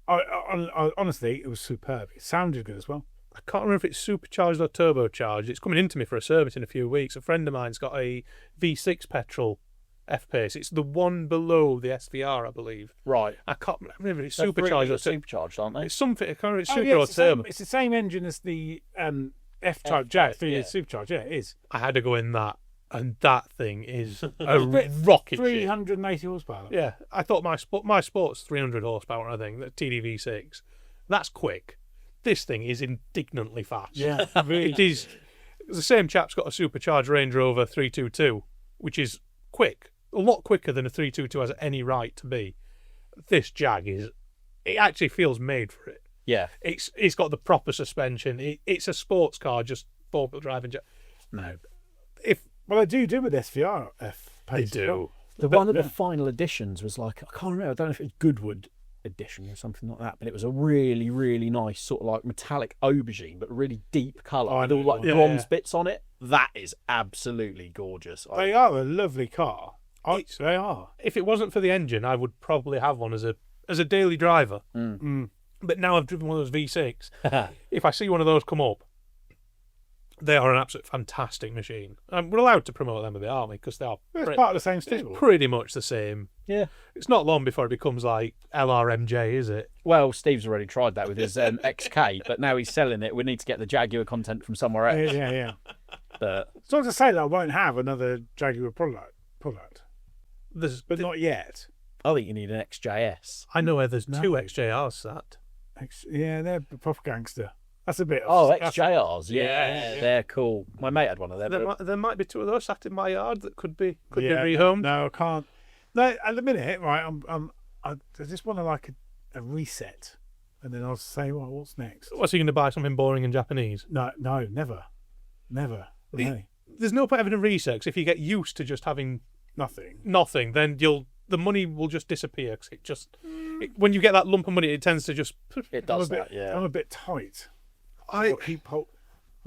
Speaker 2: honestly, it was superb. It sounded good as well.
Speaker 3: I can't remember if it's supercharged or turbocharged. It's coming into me for a service in a few weeks. A friend of mine's got a V6 petrol F-Pace. It's the one below the SVR, I believe.
Speaker 1: Right.
Speaker 3: I can't remember if it's
Speaker 1: They're
Speaker 3: supercharged or
Speaker 1: supercharged, aren't they?
Speaker 3: It's something. I can't remember if it's
Speaker 2: Oh,
Speaker 3: super
Speaker 2: yeah,
Speaker 3: or turbo.
Speaker 2: it's the same engine as the F-Type Jag, 3
Speaker 1: yeah.
Speaker 2: supercharged. Yeah, it is.
Speaker 3: I had to go in that, and that thing is a rocket ship.
Speaker 2: 380 horsepower.
Speaker 3: Yeah, I thought my sport's 300 horsepower. I think the TDV6. That's quick. This thing is indignantly fast.
Speaker 2: Yeah, really.
Speaker 3: It is. The same chap's got a supercharged Range Rover 322, which is quick, a lot quicker than a 322 has any right to be. This Jag it actually feels made for it.
Speaker 1: Yeah.
Speaker 3: It's got the proper suspension. It's a sports car, just 4-wheel drive and no.
Speaker 2: Well, they do with SVR F-Pace.
Speaker 3: They do.
Speaker 1: The one of the final editions was like, I can't remember, I don't know if it was Goodwood edition or something like that, but it was a really, really nice sort of like metallic aubergine, but really deep colour with all like bronze bits on it. That is absolutely gorgeous.
Speaker 2: They are a lovely car. They are.
Speaker 3: If it wasn't for the engine, I would probably have one as a daily driver. But now I've driven one of those V6. If I see one of those come up, they are an absolute fantastic machine. We're allowed to promote them a bit, aren't we? Because they are
Speaker 2: It's part of the same stable.
Speaker 3: it's pretty much the same.
Speaker 1: Yeah.
Speaker 3: It's not long before it becomes like LRMJ, is it?
Speaker 1: Well, Steve's already tried that with his XK, but now he's selling it. We need to get the Jaguar content from somewhere else.
Speaker 2: Yeah.
Speaker 1: But
Speaker 2: It's not to say that I won't have another Jaguar product, but not yet.
Speaker 1: I think you need an XJS.
Speaker 3: I know where there's 2 XJRs sat.
Speaker 2: Yeah, they're a proper gangster. That's a bit.
Speaker 1: XJRs, yeah, they're cool. My mate had one of them.
Speaker 3: There might be 2 of those sat in my yard that could be
Speaker 2: Yeah.
Speaker 3: rehomed.
Speaker 2: No, I can't. No, at the minute, right? I just want to like a reset, and then I'll say, well, what's next?
Speaker 3: What's he going to buy? Something boring in Japanese?
Speaker 2: No, never. No.
Speaker 3: There's no point having a reset, 'cause if you get used to just having
Speaker 2: Nothing.
Speaker 3: then the money will just disappear. 'Cause when you get that lump of money, it tends to just.
Speaker 1: It does that, yeah.
Speaker 2: I'm a bit tight.
Speaker 3: I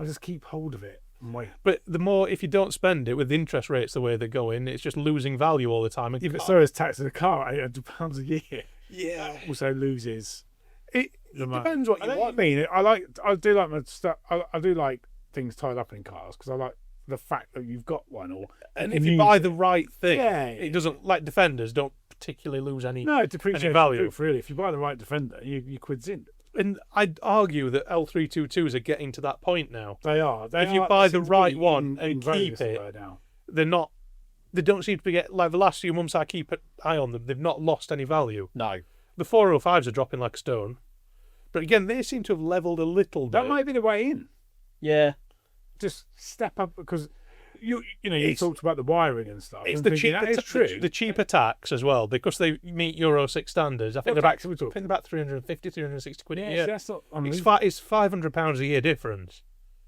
Speaker 2: just keep hold of it and wait.
Speaker 3: But the more, if you don't spend it with the interest rates the way they're going, it's just losing value all the time. And
Speaker 2: Yeah, but so is tax of the car, £800 a year.
Speaker 3: yeah,
Speaker 2: Also loses.
Speaker 3: it depends what
Speaker 2: I
Speaker 3: you
Speaker 2: know
Speaker 3: want.
Speaker 2: what you mean. I do like my stuff. I do like things tied up in cars because I like the fact that you've got one.
Speaker 3: And if you buy the right thing,
Speaker 2: Yeah.
Speaker 3: it doesn't, like Defenders don't particularly lose any.
Speaker 2: no, it depreciates
Speaker 3: any
Speaker 2: value.
Speaker 3: value.
Speaker 2: Really, if you buy the right Defender, you quid's in.
Speaker 3: And I'd argue that L322s are getting to that point now.
Speaker 2: They are.
Speaker 3: If you buy the right one and keep it,
Speaker 2: now.
Speaker 3: they're not. They don't seem to be like the last few months I keep an eye on them. They've not lost any value.
Speaker 1: No.
Speaker 3: The 405s are dropping like a stone, but again, they seem to have levelled a little bit.
Speaker 2: That might be the way in.
Speaker 1: Yeah.
Speaker 2: Just step up because you talked about the wiring and stuff.
Speaker 3: It's
Speaker 2: I'm
Speaker 3: the
Speaker 2: thinking,
Speaker 3: cheaper,
Speaker 2: that is true.
Speaker 3: the cheaper tax as well, because they meet Euro 6 standards. I think
Speaker 2: What
Speaker 3: they're
Speaker 2: tax are we
Speaker 3: I
Speaker 2: talking?
Speaker 3: think they're about 350, 360 quid a
Speaker 2: Yeah,
Speaker 3: year.
Speaker 2: that's not
Speaker 3: It's
Speaker 2: unreasonable.
Speaker 3: it's £500 a year difference,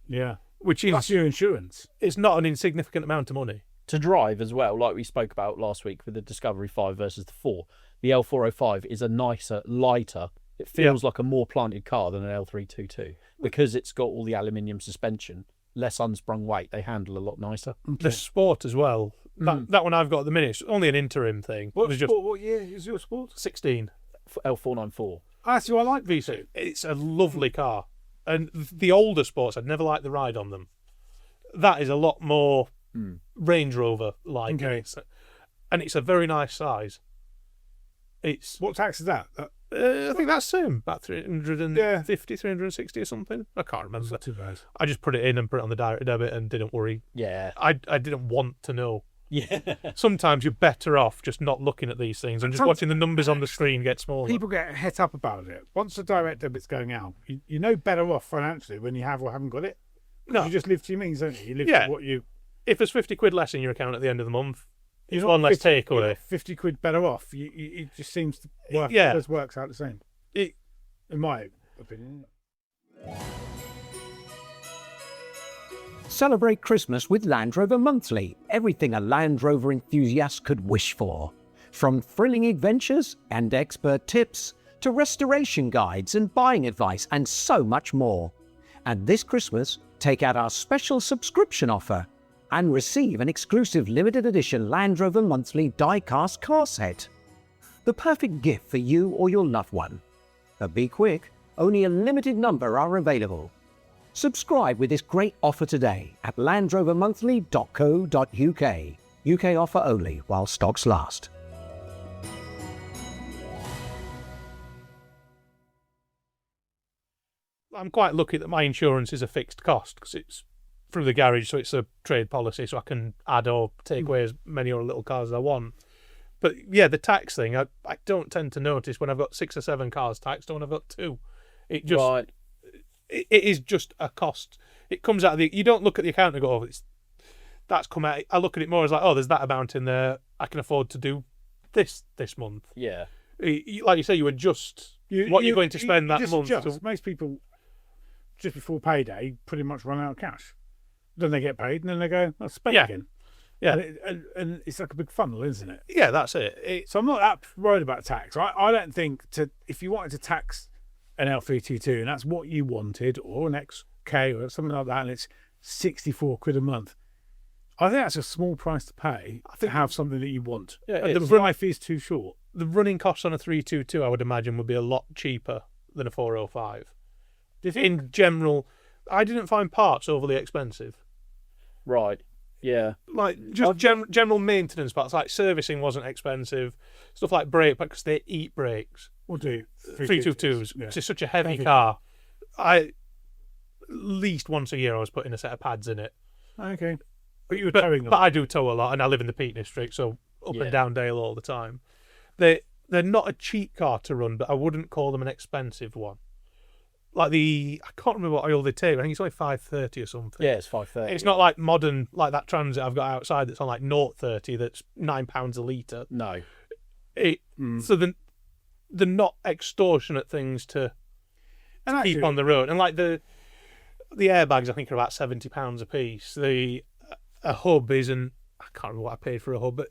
Speaker 2: Yeah,
Speaker 3: which
Speaker 2: plus
Speaker 3: is
Speaker 2: your insurance.
Speaker 3: it's not an insignificant amount of money.
Speaker 1: To drive as well, like we spoke about last week with the Discovery 5 versus the 4, the L405 is a nicer, lighter. It feels like a more planted car than an L322 because it's got all the aluminium suspension, less unsprung weight. They handle a lot nicer.
Speaker 3: The Sport as well. That one I've got at the minute, it's only an interim thing.
Speaker 2: What
Speaker 3: it was just
Speaker 2: sport? What year is your sport?
Speaker 3: 16
Speaker 1: L494.
Speaker 2: See, I like
Speaker 3: V6. It's a lovely car. And the older sports, I'd never liked the ride on them. That is a lot more Range Rover like.
Speaker 2: Okay.
Speaker 3: And it's a very nice size. It's
Speaker 2: What tax is that?
Speaker 3: I think that's same, about 350, 360 or something. I can't remember.
Speaker 2: It's not too bad.
Speaker 3: I just put it in and put it on the direct debit and didn't worry.
Speaker 1: Yeah.
Speaker 3: I didn't want to know.
Speaker 1: Yeah.
Speaker 3: Sometimes you're better off just not looking at these things and just watching the numbers on the screen get smaller.
Speaker 2: People get het up about it. Once the direct debit's going out, you know better off financially when you have or haven't got it.
Speaker 3: No.
Speaker 2: You just live to your means, don't you? You live to what you...
Speaker 3: If there's 50 quid less in your account at the end of the month, it's
Speaker 2: not
Speaker 3: one less
Speaker 2: 50
Speaker 3: takeaway.
Speaker 2: 50 quid better off. It just seems to work. It works out the same. In my opinion.
Speaker 6: Celebrate Christmas with Land Rover Monthly. Everything a Land Rover enthusiast could wish for. From thrilling adventures and expert tips to restoration guides and buying advice and so much more. And this Christmas, take out our special subscription offer and receive an exclusive limited edition Land Rover Monthly die-cast car set. The perfect gift for you or your loved one. But be quick, only a limited number are available. Subscribe with this great offer today at landrovermonthly.co.uk. UK offer only while stocks last.
Speaker 3: I'm quite lucky that my insurance is a fixed cost because it's through the garage, so it's a trade policy, so I can add or take away as many or little cars as I want. But yeah, the tax thing, I don't tend to notice when I've got 6 or 7 cars taxed or when I've got 2. It just...
Speaker 1: Right.
Speaker 3: It is just a cost. It comes out of the... You don't look at the account and go, that's come out. I look at it more as like, oh, there's that amount in there. I can afford to do this month.
Speaker 1: Yeah.
Speaker 3: Like you say, you adjust what you're going to spend that month.
Speaker 2: Most people, just before payday, pretty much run out of cash. Then they get paid and then they go, I'll spend again.
Speaker 3: Yeah.
Speaker 2: And it's like a big funnel, isn't it?
Speaker 3: Yeah, that's it.
Speaker 2: So I'm not that worried about tax. I don't think if you wanted to tax an L322 and that's what you wanted, or an XK or something like that, and it's 64 quid a month, I think that's a small price to pay to have something that you want.
Speaker 3: Yeah,
Speaker 2: life is too short.
Speaker 3: The running costs on a 322, I would imagine, would be a lot cheaper than a 405. In general, I didn't find parts overly expensive.
Speaker 1: Right. Yeah.
Speaker 3: Like, just general maintenance parts, like servicing wasn't expensive. Stuff like brake, because they eat brakes.
Speaker 2: We'll do
Speaker 3: 322s.
Speaker 2: Yeah.
Speaker 3: It's such a heavy car. At least once a year I was putting a set of pads in it.
Speaker 2: Okay. But you were towing them.
Speaker 3: But I do tow a lot, and I live in the Peak District, so up and down Dale all the time. They're not a cheap car to run, but I wouldn't call them an expensive one. Like I can't remember what oil they take. I think it's like 530 or something.
Speaker 1: Yeah, it's 530.
Speaker 3: It's not like modern, like that Transit I've got outside that's on like 0.30 that's £9 a litre.
Speaker 1: No.
Speaker 3: So they're not extortionate things to keep on the road. And like the airbags, I think, are about £70 a piece. A hub isn't, I can't remember what I paid for a hub, but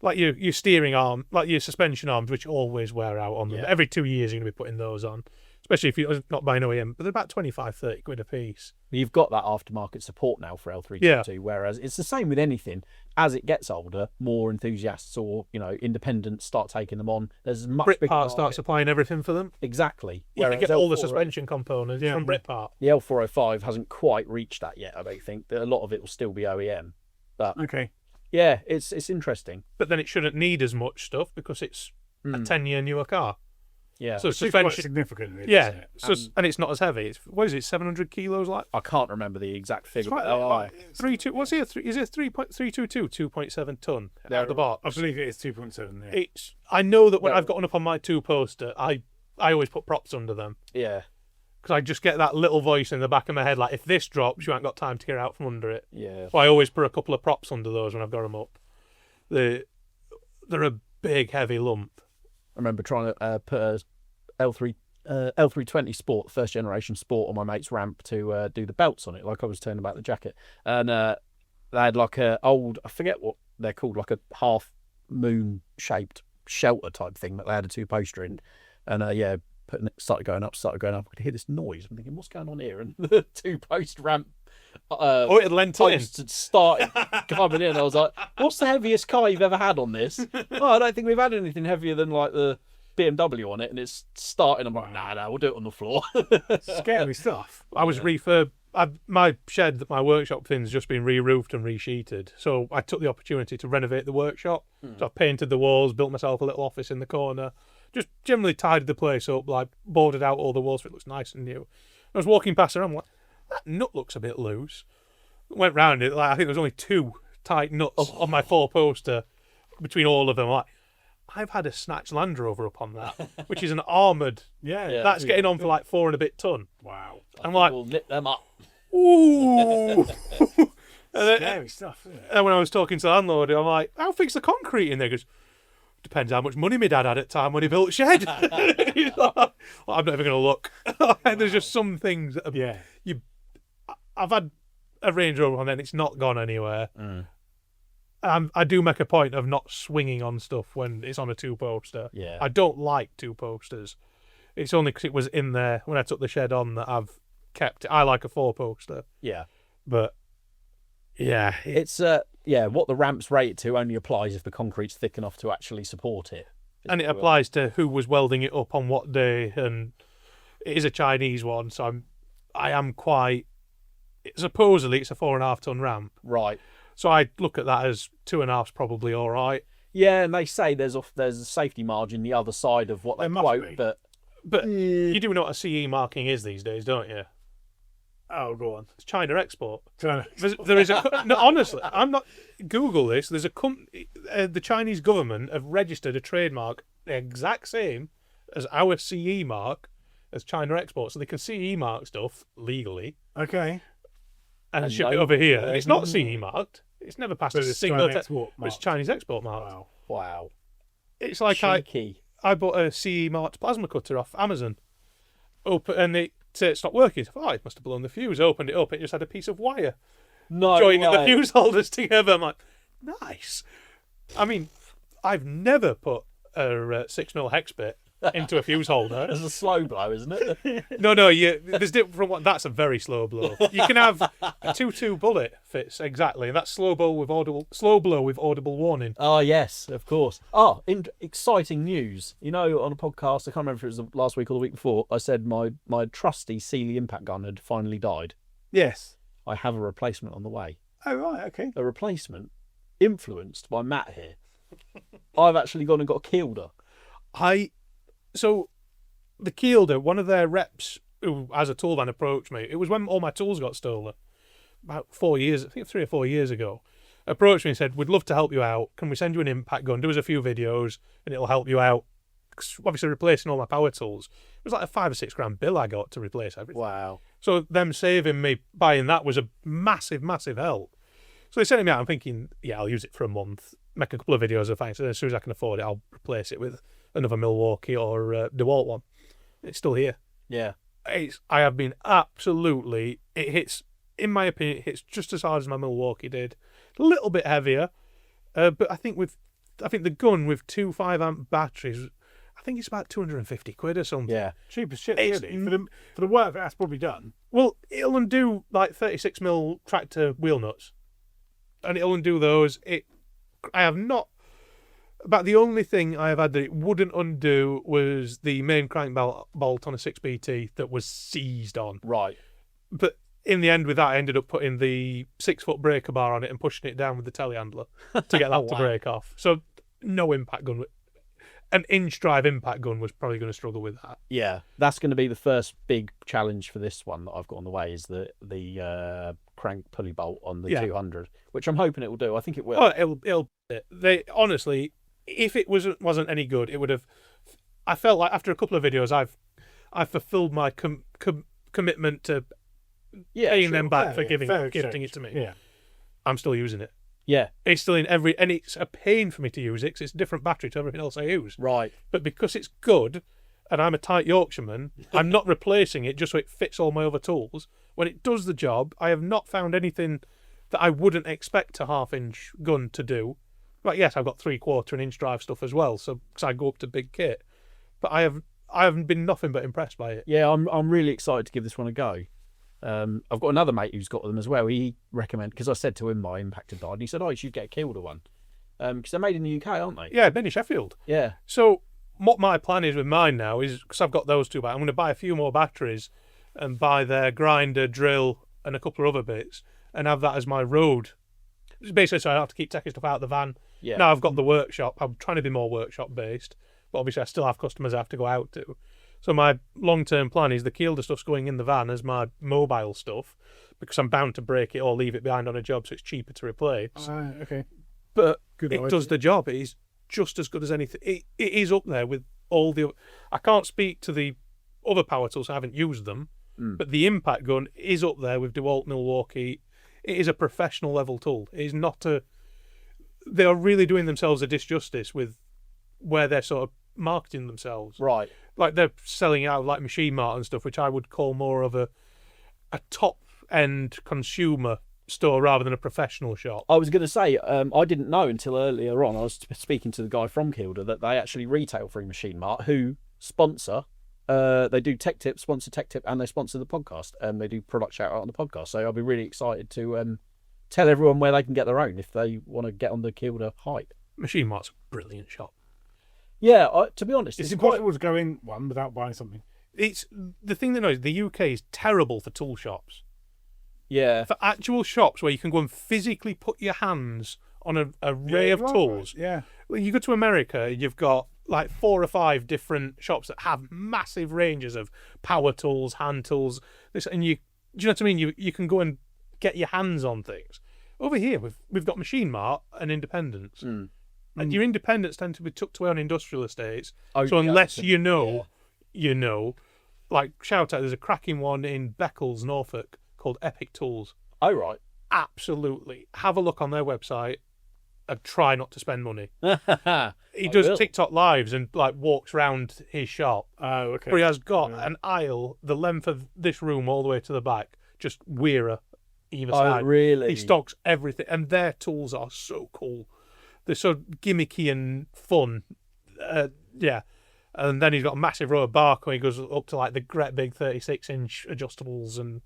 Speaker 3: like your steering arm, like your suspension arms, which always wear out on them. Yeah. Every 2 years you're going to be putting those on. Especially if you're not buying OEM, but they're about 25-30 quid a piece.
Speaker 1: You've got that aftermarket support now for L322, whereas it's the same with anything. As it gets older, more enthusiasts or independents start taking them on. There's much
Speaker 3: Britpart start supplying everything for them.
Speaker 1: Exactly.
Speaker 3: You can get all the suspension components from Britpart.
Speaker 1: The L405 hasn't quite reached that yet, I don't think. A lot of it will still be OEM. But yeah, it's interesting.
Speaker 3: But then it shouldn't need as much stuff because it's a 10-year newer car.
Speaker 1: Yeah,
Speaker 3: so
Speaker 2: suspension quite significant. Really,
Speaker 3: yeah, and it's not as heavy. What is it? 700 kilos? Like
Speaker 1: I can't remember the exact figure.
Speaker 3: What's it? Is it 3.322? 2.7 ton out the box.
Speaker 2: I believe it is 2.7. Yeah.
Speaker 3: I know that when I've gotten up on my 2 poster, I always put props under them.
Speaker 1: Yeah,
Speaker 3: because I just get that little voice in the back of my head, like if this drops, you ain't got time to get out from under it.
Speaker 1: Yeah.
Speaker 3: So I always put a couple of props under those when I've got them up. They're a big, heavy lump.
Speaker 1: I remember trying to put a L320 Sport, first generation Sport, on my mate's ramp to do the belts on it, like I was turning back the jacket. And they had like a old, I forget what they're called, like a half moon shaped shelter type thing that they had a 2-poster in. And started going up. I could hear this noise. I'm thinking, what's going on here? And the 2-post ramp
Speaker 3: it lent in.
Speaker 1: Started coming in. I was like, what's the heaviest car you've ever had on this? Oh, I don't think we've had anything heavier than like the BMW on it, and it's starting. I'm like, nah, we'll do it on the floor.
Speaker 2: Scary stuff.
Speaker 3: I was my shed that my workshop thing's just been re-roofed and re-sheeted, so I took the opportunity to renovate the workshop. So I painted the walls, built myself a little office in the corner, just generally tidied the place up, like boarded out all the walls so it looks nice and new. I was walking past her, I'm like, that nut looks a bit loose. Went round it, like I think there was only 2 tight nuts on my 4-poster between all of them. Like, I've had a snatch Land Rover up on that, which is an armoured.
Speaker 2: Yeah.
Speaker 3: That's getting on for like 4 and a bit ton.
Speaker 2: Wow.
Speaker 3: I'm like,
Speaker 1: we'll nip them up.
Speaker 3: ooh.
Speaker 2: Scary stuff, isn't it?
Speaker 3: And when I was talking to the landlord, I'm like, how fix the concrete in there? He goes, depends how much money my dad had at the time when he built the shed. He's like, well, I'm not even going to look. There's just some things that I've had a Range Rover and then it's not gone anywhere. I do make a point of not swinging on stuff when it's on a 2-poster.
Speaker 1: Yeah.
Speaker 3: I don't like 2-posters. It's only because it was in there when I took the shed on that I've kept it. I like a 4-poster.
Speaker 1: Yeah.
Speaker 3: But, yeah.
Speaker 1: It's what the ramp's rated to only applies if the concrete's thick enough to actually support it.
Speaker 3: And it applies to who was welding it up on what day, and it is a Chinese one, so I am quite. Supposedly, it's a 4.5 ton ramp,
Speaker 1: Right.
Speaker 3: so I look at that as 2.5's probably all right.
Speaker 1: Yeah, and they say there's a safety margin the other side of what they
Speaker 2: There must
Speaker 1: quote,
Speaker 2: be.
Speaker 3: But you do know what a CE marking is these days, don't you?
Speaker 2: Oh, go on.
Speaker 3: It's China export.
Speaker 2: China.
Speaker 3: There is a no, honestly, I'm not. Google this. There's a company. The Chinese government have registered a trademark the exact same as our CE mark as China export, so they can CE mark stuff legally
Speaker 2: Okay.
Speaker 3: and
Speaker 1: And
Speaker 3: ship it
Speaker 1: no-
Speaker 3: over here. And it's not CE marked. It's never passed
Speaker 2: But
Speaker 3: a
Speaker 2: it's
Speaker 3: single.
Speaker 2: China export
Speaker 3: But it's
Speaker 2: marked.
Speaker 3: Chinese export mark.
Speaker 2: Wow.
Speaker 1: Wow.
Speaker 3: It's like
Speaker 1: Cheeky.
Speaker 3: I bought a CE marked plasma cutter off Amazon. Open and it stopped working. So, it must have blown the fuse. Opened it up. It just had a piece of wire
Speaker 1: No
Speaker 3: joining the
Speaker 1: way.
Speaker 3: fuse holders together. I'm like, nice. I mean, I've never put a 6mm hex bit into a fuse holder.
Speaker 1: It's a slow blow, isn't it?
Speaker 3: No, there's different from what. That's a very slow blow. You can have a 2.2 bullet fits exactly. That's slow blow with audible warning.
Speaker 1: Oh, yes, of course. Oh, exciting news. You know, on a podcast, I can't remember if it was last week or the week before, I said my trusty Sealy impact gun had finally died.
Speaker 2: Yes.
Speaker 1: I have a replacement on the way.
Speaker 2: Oh, right. Okay.
Speaker 1: A replacement influenced by Matt here. I've actually gone and got a Kielder.
Speaker 3: So the Kielder, one of their reps who has a tool van approached me. It was when all my tools got stolen about 4 years, I think 3 or 4 years ago. Approached me and said, we'd love to help you out. Can we send you an impact gun? Do us a few videos and it'll help you out. 'Cause obviously replacing all my power tools. It was like a £5 or £6 grand bill I got to replace everything.
Speaker 1: Wow.
Speaker 3: So them saving me buying that was a massive, massive help. So they sent me out. I'm thinking, yeah, I'll use it for a month, make a couple of videos of things, and as soon as I can afford it, I'll replace it with another Milwaukee or DeWalt one. It's still here.
Speaker 1: Yeah.
Speaker 3: I have been absolutely. It hits, in my opinion, it hits just as hard as my Milwaukee did. A little bit heavier, but I think the gun with 2 5-amp batteries, I think it's about 250 quid or something.
Speaker 1: Yeah.
Speaker 2: Cheap as shit,
Speaker 3: It's-
Speaker 2: really. For the work that's probably done.
Speaker 3: Well, it'll undo like 36mm tractor wheel nuts, and it'll undo those. I have not. About the only thing I have had that it wouldn't undo was the main crank bolt on a 6BT that was seized on.
Speaker 1: Right.
Speaker 3: But in the end, with that, I ended up putting the 6-foot breaker bar on it and pushing it down with the telehandler to get that to
Speaker 1: Wow.
Speaker 3: break off. So no impact gun. An inch drive impact gun was probably going to struggle with that.
Speaker 1: Yeah. That's going to be the first big challenge for this one that I've got on the way is the crank pulley bolt on the 200, which I'm hoping it will do. I think it will.
Speaker 3: Oh, it'll. They honestly, if it wasn't any good, it would have. I felt like after a couple of videos, I've fulfilled my commitment to paying them back for gifting it to me.
Speaker 2: Yeah.
Speaker 3: I'm still using it.
Speaker 1: Yeah.
Speaker 3: It's still in and it's a pain for me to use it because it's a different battery to everything else I use.
Speaker 1: Right.
Speaker 3: But because it's good, and I'm a tight Yorkshireman, I'm not replacing it just so it fits all my other tools. When it does the job, I have not found anything that I wouldn't expect a 1/2-inch gun to do. Right, yes, I've got 3/4 inch drive stuff as well, so because I go up to big kit. But I haven't been nothing but impressed by it.
Speaker 1: Yeah, I'm really excited to give this one a go. I've got another mate who's got them as well. He recommended, because I said to him my impact had died, and he said, you should get a Kielder one. Because they're made in the UK, aren't they?
Speaker 3: Yeah, made in Sheffield.
Speaker 1: Yeah.
Speaker 3: So what my plan is with mine now is, because I've got those two back, I'm going to buy a few more batteries and buy their grinder, drill, and a couple of other bits, and have that as my road. Basically, so I don't have to keep taking stuff out of the van.
Speaker 1: Yeah.
Speaker 3: Now I've got the workshop. I'm trying to be more workshop based. but obviously I still have customers I have to go out to. So my long-term plan is the Kielder stuff's going in the van as my mobile stuff, because I'm bound to break it or leave it behind on a job, so it's cheaper to replace.
Speaker 2: Okay.
Speaker 3: But
Speaker 2: Good
Speaker 3: it
Speaker 2: idea.
Speaker 3: does the job. It is just as good as anything. It is up there with all the... I can't speak to the other power tools, I haven't used them, but the impact gun is up there with DeWalt Milwaukee. It is a professional level tool. It is not a... They are really doing themselves a disjustice with where they're sort of marketing themselves.
Speaker 1: Right.
Speaker 3: Like they're selling out like Machine Mart and stuff, which I would call more of a top-end consumer store rather than a professional shop.
Speaker 1: I was going to say, I didn't know until earlier on. I was speaking to the guy from Kielder that they actually retail through Machine Mart, who sponsor. They do Tech Tip, sponsor Tech Tip, and they sponsor the podcast. They do product shout out on the podcast. So I'll be really excited to tell everyone where they can get their own if they want to get on the Kielder hype.
Speaker 3: Machine Mart's a brilliant shop.
Speaker 1: Yeah, to be honest,
Speaker 2: It's
Speaker 1: quite-
Speaker 2: impossible to go in one without buying something.
Speaker 3: It's the thing that knows the UK is terrible for tool shops.
Speaker 1: Yeah,
Speaker 3: For actual shops where you can go and physically put your hands on an array of
Speaker 2: you're right,
Speaker 3: tools.
Speaker 2: Yeah.
Speaker 3: Well, you go to America, you've got like 4 or 5 different shops that have massive ranges of power tools, hand tools. This, and do you know what I mean? You can go and get your hands on things. Over here, we've got Machine Mart and Independence. And your independents tend to be tucked away on industrial estates.
Speaker 1: Oh,
Speaker 3: So
Speaker 1: yeah,
Speaker 3: unless you know, like shout out, there's a cracking one in Beccles, Norfolk called Epic Tools.
Speaker 1: oh right.
Speaker 3: Absolutely. Have a look on their website and try not to spend money. He
Speaker 1: I
Speaker 3: does
Speaker 1: will.
Speaker 3: TikTok lives and like walks around his shop.
Speaker 2: Oh, okay.
Speaker 3: But he has got an aisle the length of this room all the way to the back, just wearer either
Speaker 1: Oh,
Speaker 3: side.
Speaker 1: really?
Speaker 3: He stocks everything, and their tools are so cool. They're so gimmicky and fun. Yeah. And then he's got a massive row of Barco. He goes up to like the great big 36-inch adjustables. And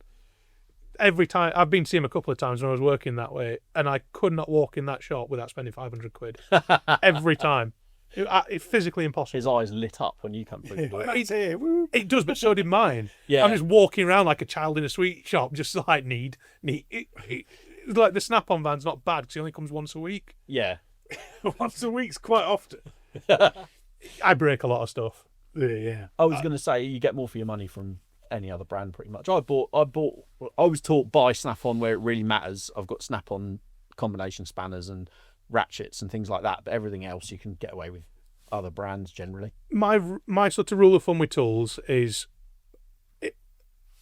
Speaker 3: every time, I've been to see him a couple of times when I was working that way, and I could not walk in that shop without spending 500 quid. Every time. It's physically impossible.
Speaker 1: His eyes lit up when you come through the door.
Speaker 2: It's here. Woo.
Speaker 3: It does, but so did mine.
Speaker 1: Yeah.
Speaker 3: I'm just walking around like a child in a sweet shop, just like need. It's like the Snap-on van's not bad because he only comes once a week.
Speaker 1: Yeah.
Speaker 2: Once a week's quite often.
Speaker 3: I break a lot of stuff.
Speaker 2: Yeah.
Speaker 1: I was going to say you get more for your money from any other brand, pretty much. I was taught by Snap-on where it really matters. I've got Snap-on combination spanners and ratchets and things like that, but everything else you can get away with other brands generally.
Speaker 3: My sort of rule of thumb with tools is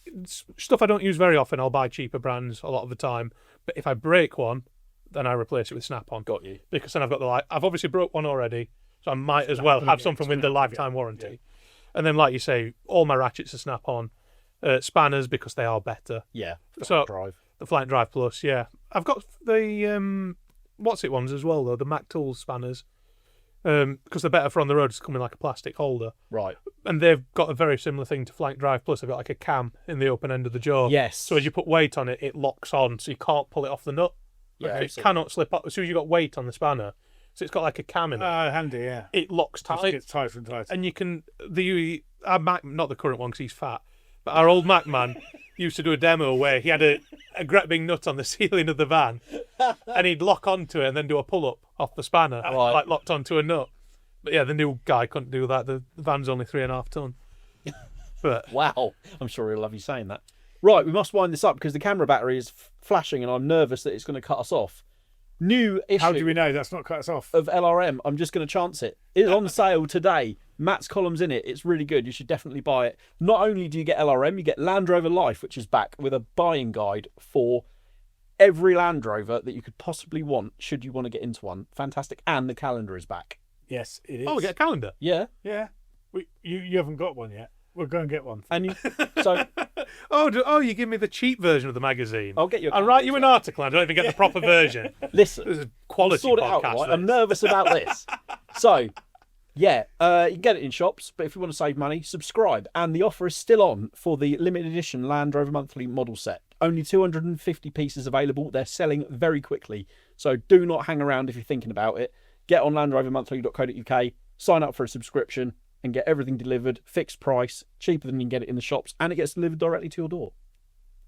Speaker 3: it's stuff I don't use very often. I'll buy cheaper brands a lot of the time, but if I break one, then I replace it with Snap-on.
Speaker 1: Got you.
Speaker 3: Because then I've got I've obviously broke one already, so I might as well have something with the lifetime warranty. And then, like you say, all my ratchets are Snap-on. Spanners because they are better.
Speaker 1: Yeah.
Speaker 3: So
Speaker 1: Drive.
Speaker 3: the Flight Drive Plus, yeah. I've got the what's it ones as well though, the Mac Tools spanners, because they're better for on the road. It's coming like a plastic holder,
Speaker 1: Right.
Speaker 3: and they've got a very similar thing to Flight Drive Plus. They've got like a cam in the open end of the jaw.
Speaker 1: Yes.
Speaker 3: So as you put weight on it, it locks on, so you can't pull it off the nut.
Speaker 1: Yeah,
Speaker 3: It cannot slip up as soon as you've got weight on the spanner. So it's got like a cam in it.
Speaker 2: Handy, yeah.
Speaker 3: It locks
Speaker 2: Just
Speaker 3: tight.
Speaker 2: gets tighter and tighter.
Speaker 3: And you can our Mac, not the current one because he's fat, but our old Mac man used to do a demo where he had a great big nut on the ceiling of the van, and he'd lock onto it and then do a pull up off the spanner,
Speaker 1: Right.
Speaker 3: like locked onto a nut. But yeah, the new guy couldn't do that. The van's only 3.5 ton. But
Speaker 1: Wow. I'm sure he'll love you saying that. Right, we must wind this up because the camera battery is flashing and I'm nervous that it's going to cut us off. New issue
Speaker 2: How do we know that's not cut us off?
Speaker 1: of LRM. I'm just going to chance it. It's on sale today. Matt's column's in it. It's really good. You should definitely buy it. Not only do you get LRM, you get Land Rover Life, which is back with a buying guide for every Land Rover that you could possibly want, should you want to get into one. Fantastic. And the calendar is back.
Speaker 2: Yes, it is.
Speaker 3: we get a calendar.
Speaker 1: Yeah.
Speaker 2: Yeah. You haven't got one yet. We'll go and get one.
Speaker 1: And you, so
Speaker 3: You give me the cheap version of the magazine.
Speaker 1: I'll get you a
Speaker 3: I'll write you an article. I don't even get the proper version. This
Speaker 1: listen.
Speaker 3: is a quality
Speaker 1: Sort it
Speaker 3: podcast.
Speaker 1: out, right?
Speaker 3: this.
Speaker 1: I'm nervous about this. So, yeah, you can get it in shops, but if you want to save money, subscribe. And the offer is still on for the limited edition Land Rover Monthly model set. Only 250 pieces available. They're selling very quickly. So do not hang around if you're thinking about it. Get on landrovermonthly.co.uk, sign up for a subscription, and get everything delivered, fixed price, cheaper than you can get it in the shops, and it gets delivered directly to your door.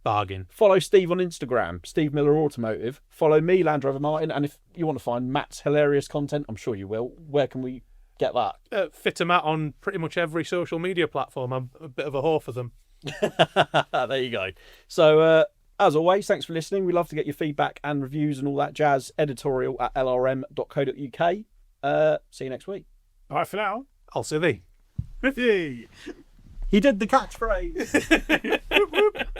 Speaker 3: Bargain.
Speaker 1: Follow Steve on Instagram, Steve Miller Automotive. Follow me, Land Rover Martin, and if you want to find Matt's hilarious content, I'm sure you will. Where can we get that.
Speaker 3: Fit them out on pretty much every social media platform. I'm a bit of a whore for them.
Speaker 1: There you go. So, as always, thanks for listening. We love to get your feedback and reviews and all that jazz. Editorial@lrm.co.uk. See you next week.
Speaker 2: Bye for now.
Speaker 3: I'll see thee.
Speaker 2: Yay.
Speaker 1: He did the catchphrase.